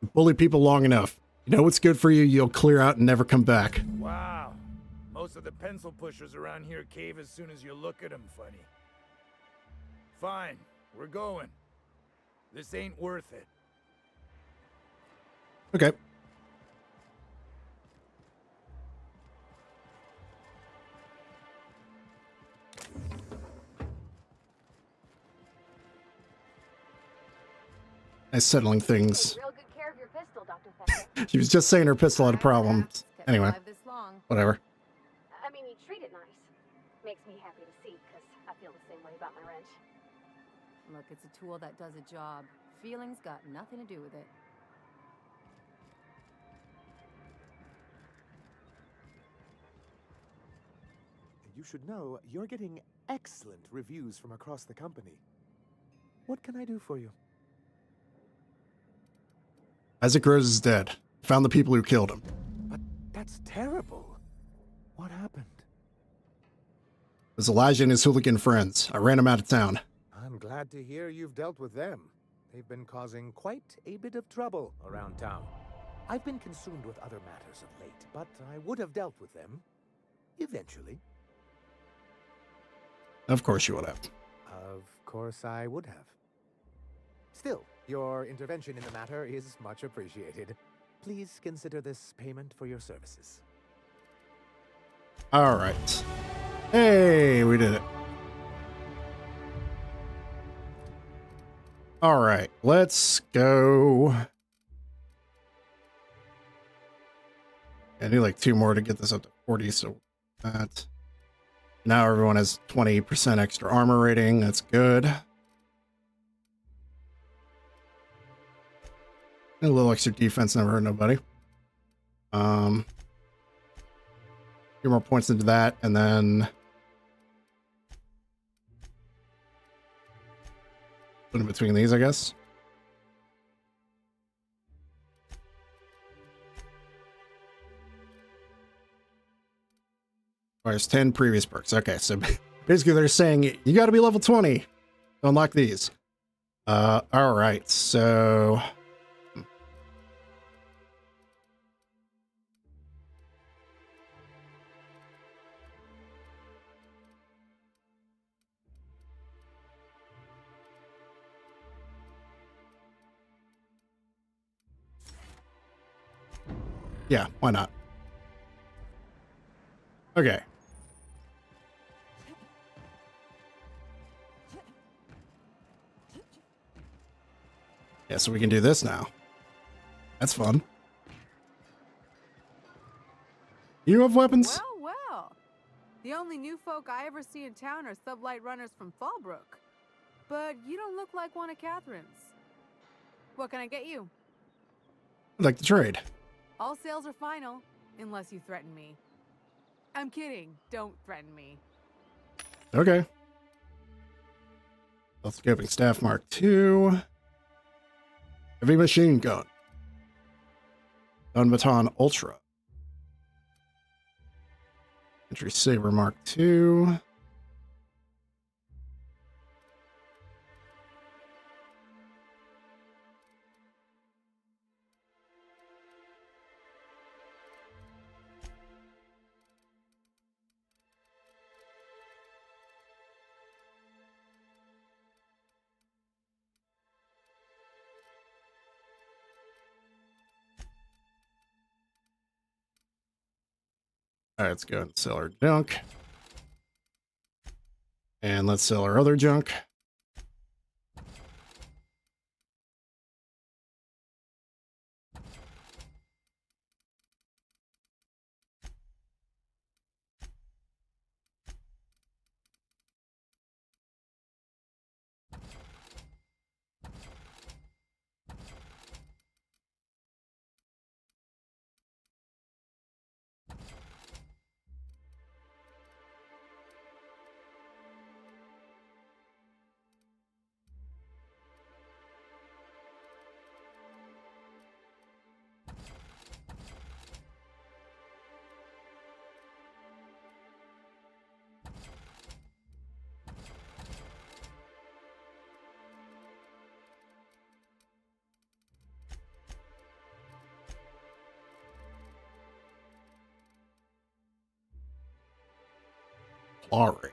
You bully people long enough. You know what's good for you, you'll clear out and never come back. Wow. Most of the pencil pushers around here cave as soon as you look at them funny. Fine, we're going. This ain't worth it. Okay. Nice settling things. Real good care of your pistol, Dr. Fetcher. She was just saying her pistol had problems. Anyway, whatever. I mean, you treat it nice. Makes me happy to see, because I feel the same way about my wrench. Look, it's a tool that does a job. Feelings got nothing to do with it. You should know you're getting excellent reviews from across the company. What can I do for you? Isaac Rose is dead. Found the people who killed him. But that's terrible. What happened? It was Elijah and his hooligan friends. I ran him out of town. I'm glad to hear you've dealt with them. They've been causing quite a bit of trouble around town. I've been consumed with other matters of late, but I would have dealt with them eventually. Of course you would have. Of course I would have. Still, your intervention in the matter is much appreciated. Please consider this payment for your services. All right. Hey, we did it. All right, let's go. I need like 2 more to get this up to 40, so that. Now everyone has 20% extra armor rating. That's good. And a little extra defense never hurt nobody. A few more points into that, and then put in between these, I guess. There's 10 previous perks. Okay, so basically they're saying you got to be level 20 to unlock these. All right, so Yeah, why not? Okay. Yeah, so we can do this now. That's fun. You have weapons? Well, well. The only new folk I ever see in town are sublight runners from Fallbrook. But you don't look like one of Catherine's. What can I get you? I'd like to trade. All sales are final, unless you threaten me. I'm kidding. Don't threaten me. Okay. Scoping Staff Mark II. Heavy Machine Gun. Gun Baton Ultra. Entry Saber Mark II. All right, let's go and sell our junk. And let's sell our other junk. Clawrick.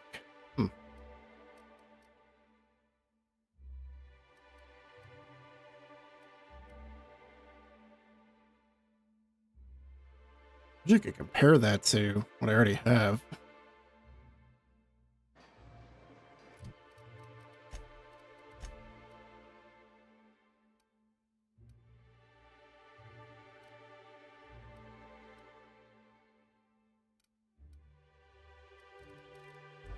You could compare that to what I already have.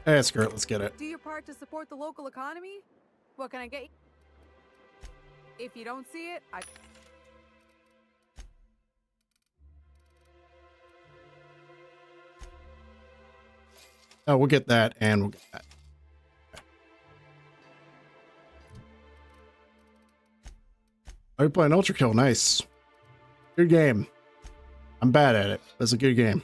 Hey, screw it, let's get it. Do your part to support the local economy? What can I get you? If you don't see it, Oh, we'll get that, and we'll get that. Are you playing Ultra Kill? Nice. Good game. I'm bad at it. That's a good game.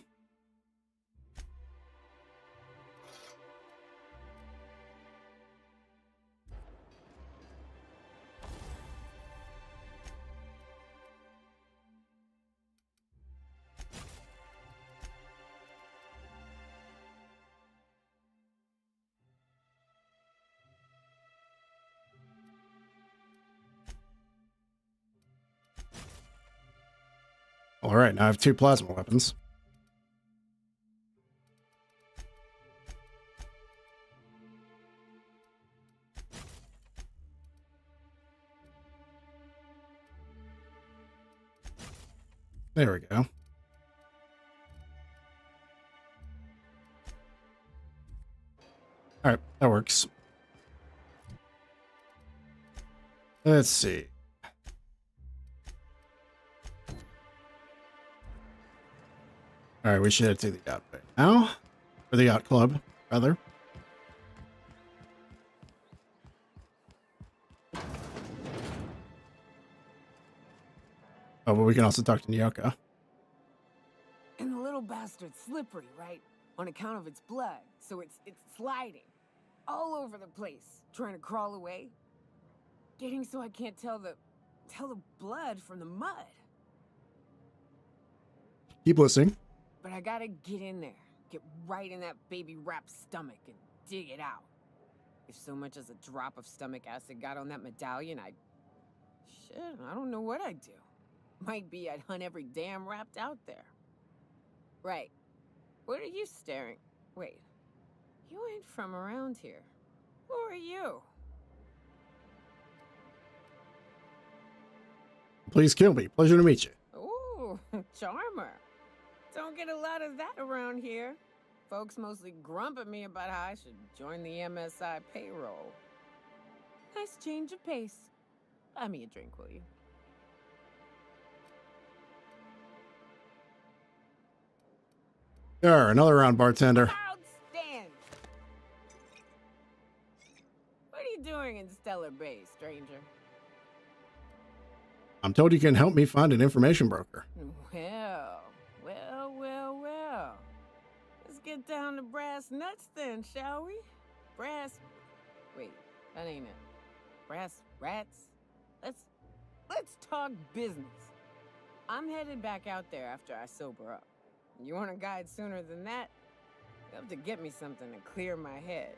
All right, now I have 2 plasma weapons. There we go. All right, that works. Let's see. All right, we should head to the yacht right now, or the yacht club, rather. Oh, but we can also talk to Nyoka. And the little bastard's slippery, right? On account of its blood, so it's sliding all over the place, trying to crawl away. Getting so I can't tell the blood from the mud. Keep listening. But I gotta get in there, get right in that baby rap's stomach and dig it out. If so much as a drop of stomach acid got on that medallion, I don't know what I'd do. Might be I'd hunt every damn Wrapped out there. Right. What are you staring? Wait. You ain't from around here. Who are you? Please kill me. Pleasure to meet you. Ooh, charmer. Don't get a lot of that around here. Folks mostly grump at me about how I should join the MSI payroll. Nice change of pace. Buy me a drink, will you? Sure, another round, bartender. Outstanding. What are you doing in Stellar Bay, stranger? I'm told you can help me find an information broker. Well. Let's get down to brass nuts then, shall we? Wait, that ain't it. Brass rats? Let's talk business. I'm headed back out there after I sober up. You want a guide sooner than that? You have to get me something to clear my head.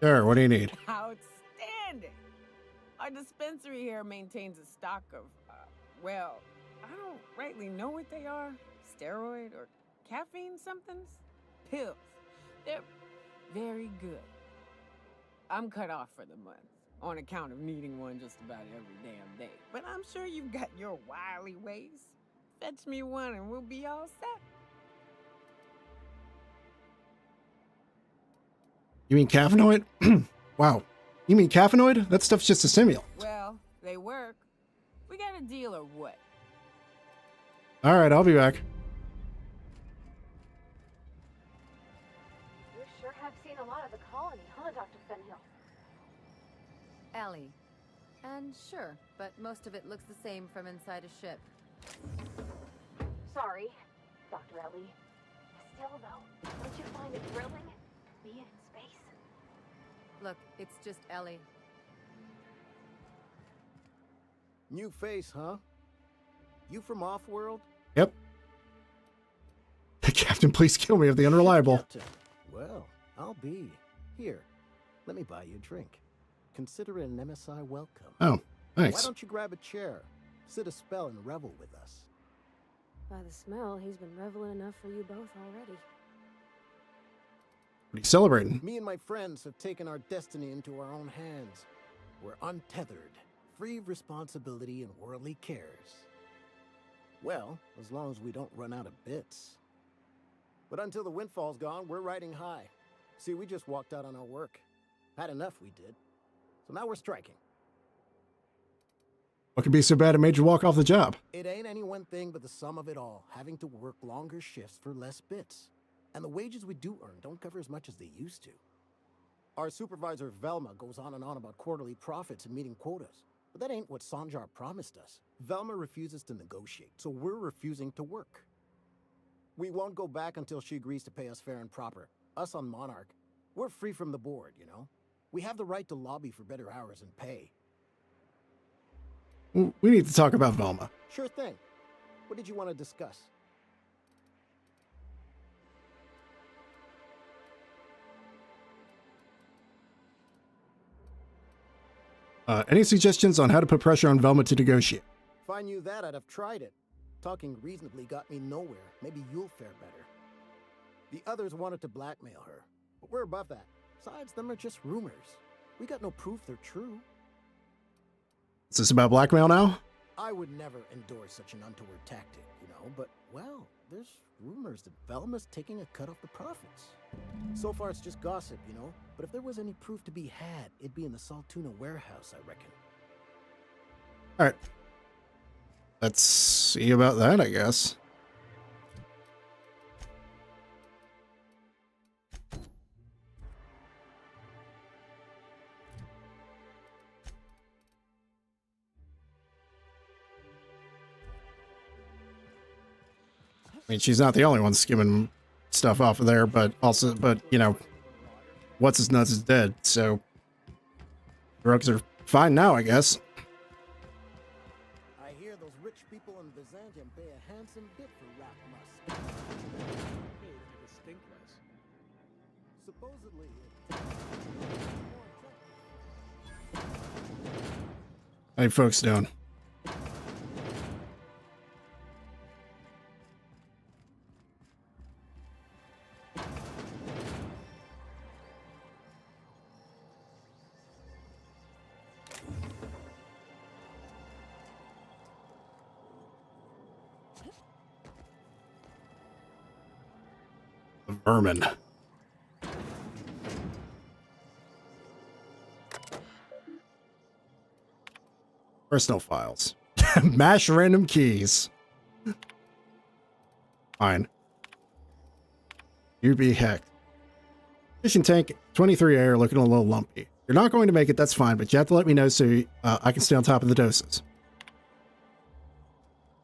Sure, what do you need? Outstanding! Our dispensary here maintains a stock of, well, I don't rightly know what they are. Steroid or caffeine somethings? Pills. They're very good. I'm cut off for the month, on account of needing one just about every damn day. But I'm sure you've got your wily ways. Fetch me one and we'll be all set. You mean caffeinoid? Wow. You mean caffeinoid? That stuff's just a stimulant. Well, they work. We got a deal or what? All right, I'll be back. You sure have seen a lot of the colony, huh, Dr. Fenhill? Ellie. And sure, but most of it looks the same from inside a ship. Sorry, Dr. Ellie. Still, though, don't you find it thrilling? Being in space? Look, it's just Ellie. New face, huh? You from Offworld? Yep. Captain, please kill me if the unreliable. Captain. Well, I'll be. Here, let me buy you a drink. Consider it an MSI welcome. Oh, thanks. Why don't you grab a chair, sit a spell, and revel with us? By the smell, he's been reveling enough for you both already. What are you celebrating? Me and my friends have taken our destiny into our own hands. We're untethered, free of responsibility and worldly cares. Well, as long as we don't run out of bits. But until the windfall's gone, we're riding high. See, we just walked out on our work. Had enough, we did. So now we're striking. What could be so bad it made you walk off the job? It ain't any one thing but the sum of it all, having to work longer shifts for less bits. And the wages we do earn don't cover as much as they used to. Our supervisor, Velma, goes on and on about quarterly profits and meeting quotas. But that ain't what Sanjar promised us. Velma refuses to negotiate, so we're refusing to work. We won't go back until she agrees to pay us fair and proper. Us on Monarch, we're free from the board, you know? We have the right to lobby for better hours and pay. We need to talk about Velma. Sure thing. What did you want to discuss? Any suggestions on how to put pressure on Velma to negotiate? If I knew that, I'd have tried it. Talking reasonably got me nowhere. Maybe you'll fare better. The others wanted to blackmail her, but we're above that. Besides, them are just rumors. We got no proof they're true. Is this about blackmail now? I would never endorse such an untoward tactic, you know, but, well, there's rumors that Velma's taking a cut off the profits. So far, it's just gossip, you know, but if there was any proof to be had, it'd be in the Saltuna warehouse, I reckon. All right. Let's see about that, I guess. I mean, she's not the only one skimming stuff off of there, but you know, what's his nuts is dead, so drugs are fine now, I guess. I hear those rich people in Byzantium pay a handsome bit for rat musk. Hey, they make it stink less. Supposedly, How you folks doing? The vermin. Personal files. Mash random keys. Fine. You'd be heck. Fishing tank 23A looking a little lumpy. You're not going to make it, that's fine, but you have to let me know so I can stay on top of the doses.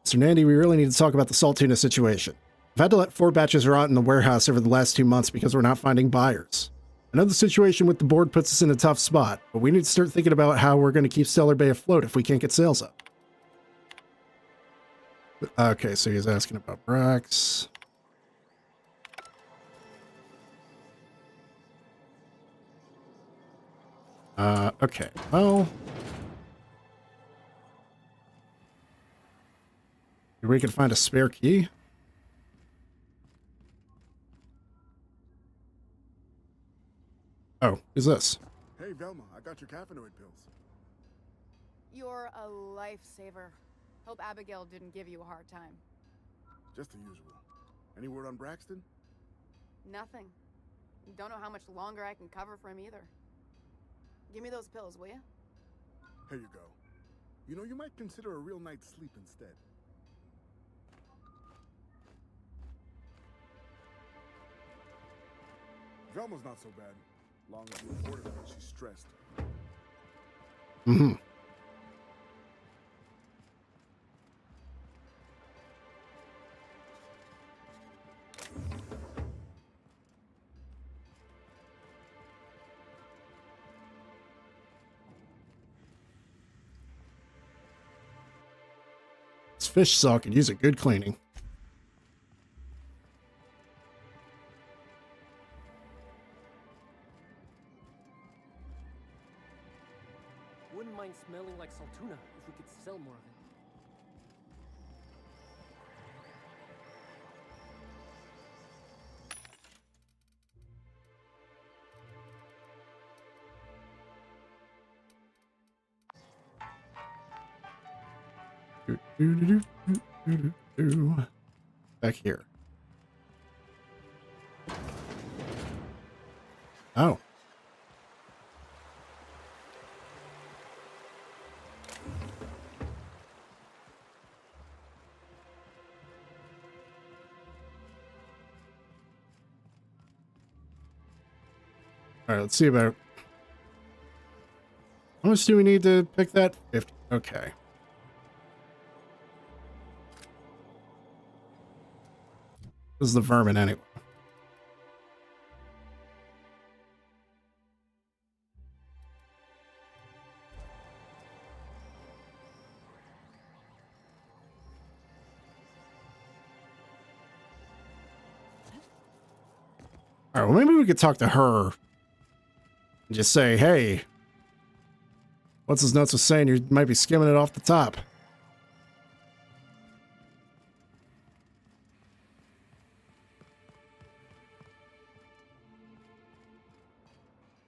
Mr. Nandy, we really need to talk about the salt tuna situation. I've had to let 4 batches rot in the warehouse over the last 2 months because we're not finding buyers. I know the situation with the board puts us in a tough spot, but we need to start thinking about how we're going to keep Stellar Bay afloat if we can't get sales up. Okay, so he's asking about Brax. Okay, well... maybe we can find a spare key? Oh, who's this? Hey, Velma, I got your caffeinoid pills. You're a lifesaver. Hope Abigail didn't give you a hard time. Just the usual. Any word on Braxton? Nothing. Don't know how much longer I can cover for him either. Give me those pills, will you? Here you go. You know, you might consider a real night's sleep instead. Velma's not so bad. Long as you report her when she's stressed. Mm-hmm. This fish saw could use a good cleaning. Wouldn't mind smelling like Saltuna if we could sell more of it. Back here. Oh. All right, let's see about... how much do we need to pick that? 50. Okay. This is the vermin anyway. All right, well, maybe we could talk to her and just say, hey, what's his nuts was saying? You might be skimming it off the top.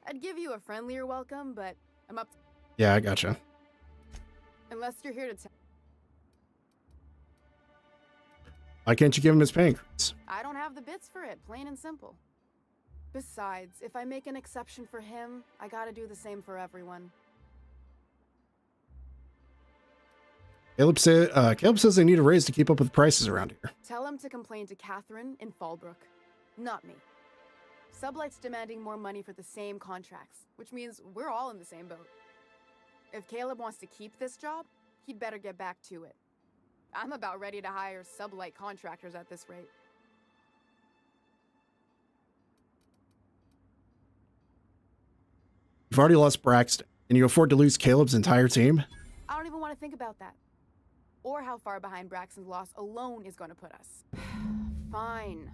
I'd give you a friendlier welcome, but I'm up. Yeah, I gotcha. Unless you're here to tell. Why can't you give him his pancreas? I don't have the bits for it, plain and simple. Besides, if I make an exception for him, I gotta do the same for everyone. Caleb says they need a raise to keep up with prices around here. Tell him to complain to Catherine in Fallbrook, not me. Sublight's demanding more money for the same contracts, which means we're all in the same boat. If Caleb wants to keep this job, he'd better get back to it. I'm about ready to hire Sublight contractors at this rate. You've already lost Braxton. Can you afford to lose Caleb's entire team? I don't even want to think about that. Or how far behind Braxton's loss alone is going to put us. Fine.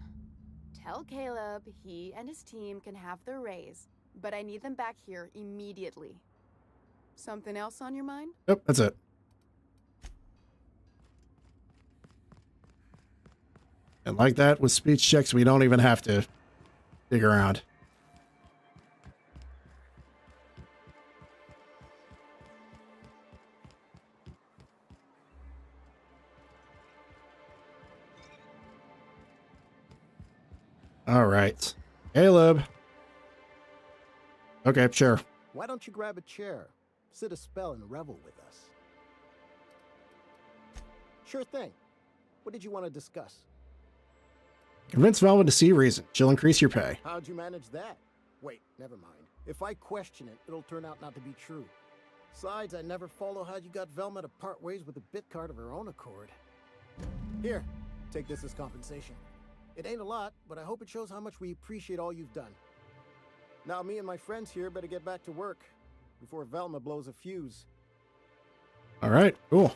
Tell Caleb he and his team can have their raise, but I need them back here immediately. Something else on your mind? Yep, that's it. And like that, with speech checks, we don't even have to dig around. All right. Caleb. Okay, sure. Why don't you grab a chair, sit a spell, and revel with us? Sure thing. What did you want to discuss? Convince Velma to see reason. She'll increase your pay. How'd you manage that? Wait, never mind. If I question it, it'll turn out not to be true. Besides, I never follow how you got Velma to part ways with a bit card of her own accord. Here, take this as compensation. It ain't a lot, but I hope it shows how much we appreciate all you've done. Now me and my friends here better get back to work before Velma blows a fuse. All right, cool.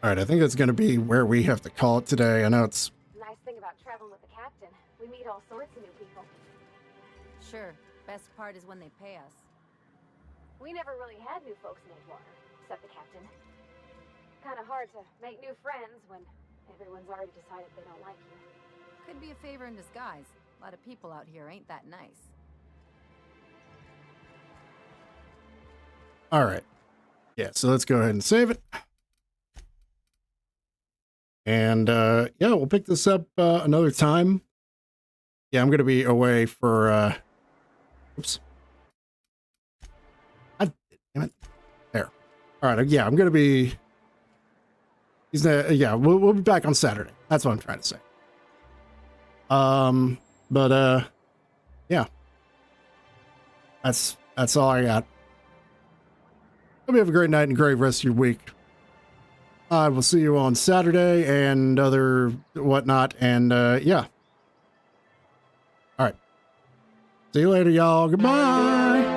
All right, I think that's going to be where we have to call it today. I know it's... Nice thing about traveling with the captain. We meet all sorts of new people. Sure. Best part is when they pay us. We never really had new folks in Edgewater, except the captain. Kind of hard to make new friends when everyone's already decided they don't like you. Could be a favor in disguise. A lot of people out here ain't that nice. All right. Yeah, so let's go ahead and save it. And yeah, we'll pick this up another time. Yeah, I'm going to be away for... oops. God damn it. There. All right, yeah, I'm going to be... yeah, we'll be back on Saturday. That's what I'm trying to say. But yeah. That's all I got. Hope you have a great night and a great rest of your week. I will see you on Saturday and other whatnot. And yeah. All right. See you later, y'all. Goodbye.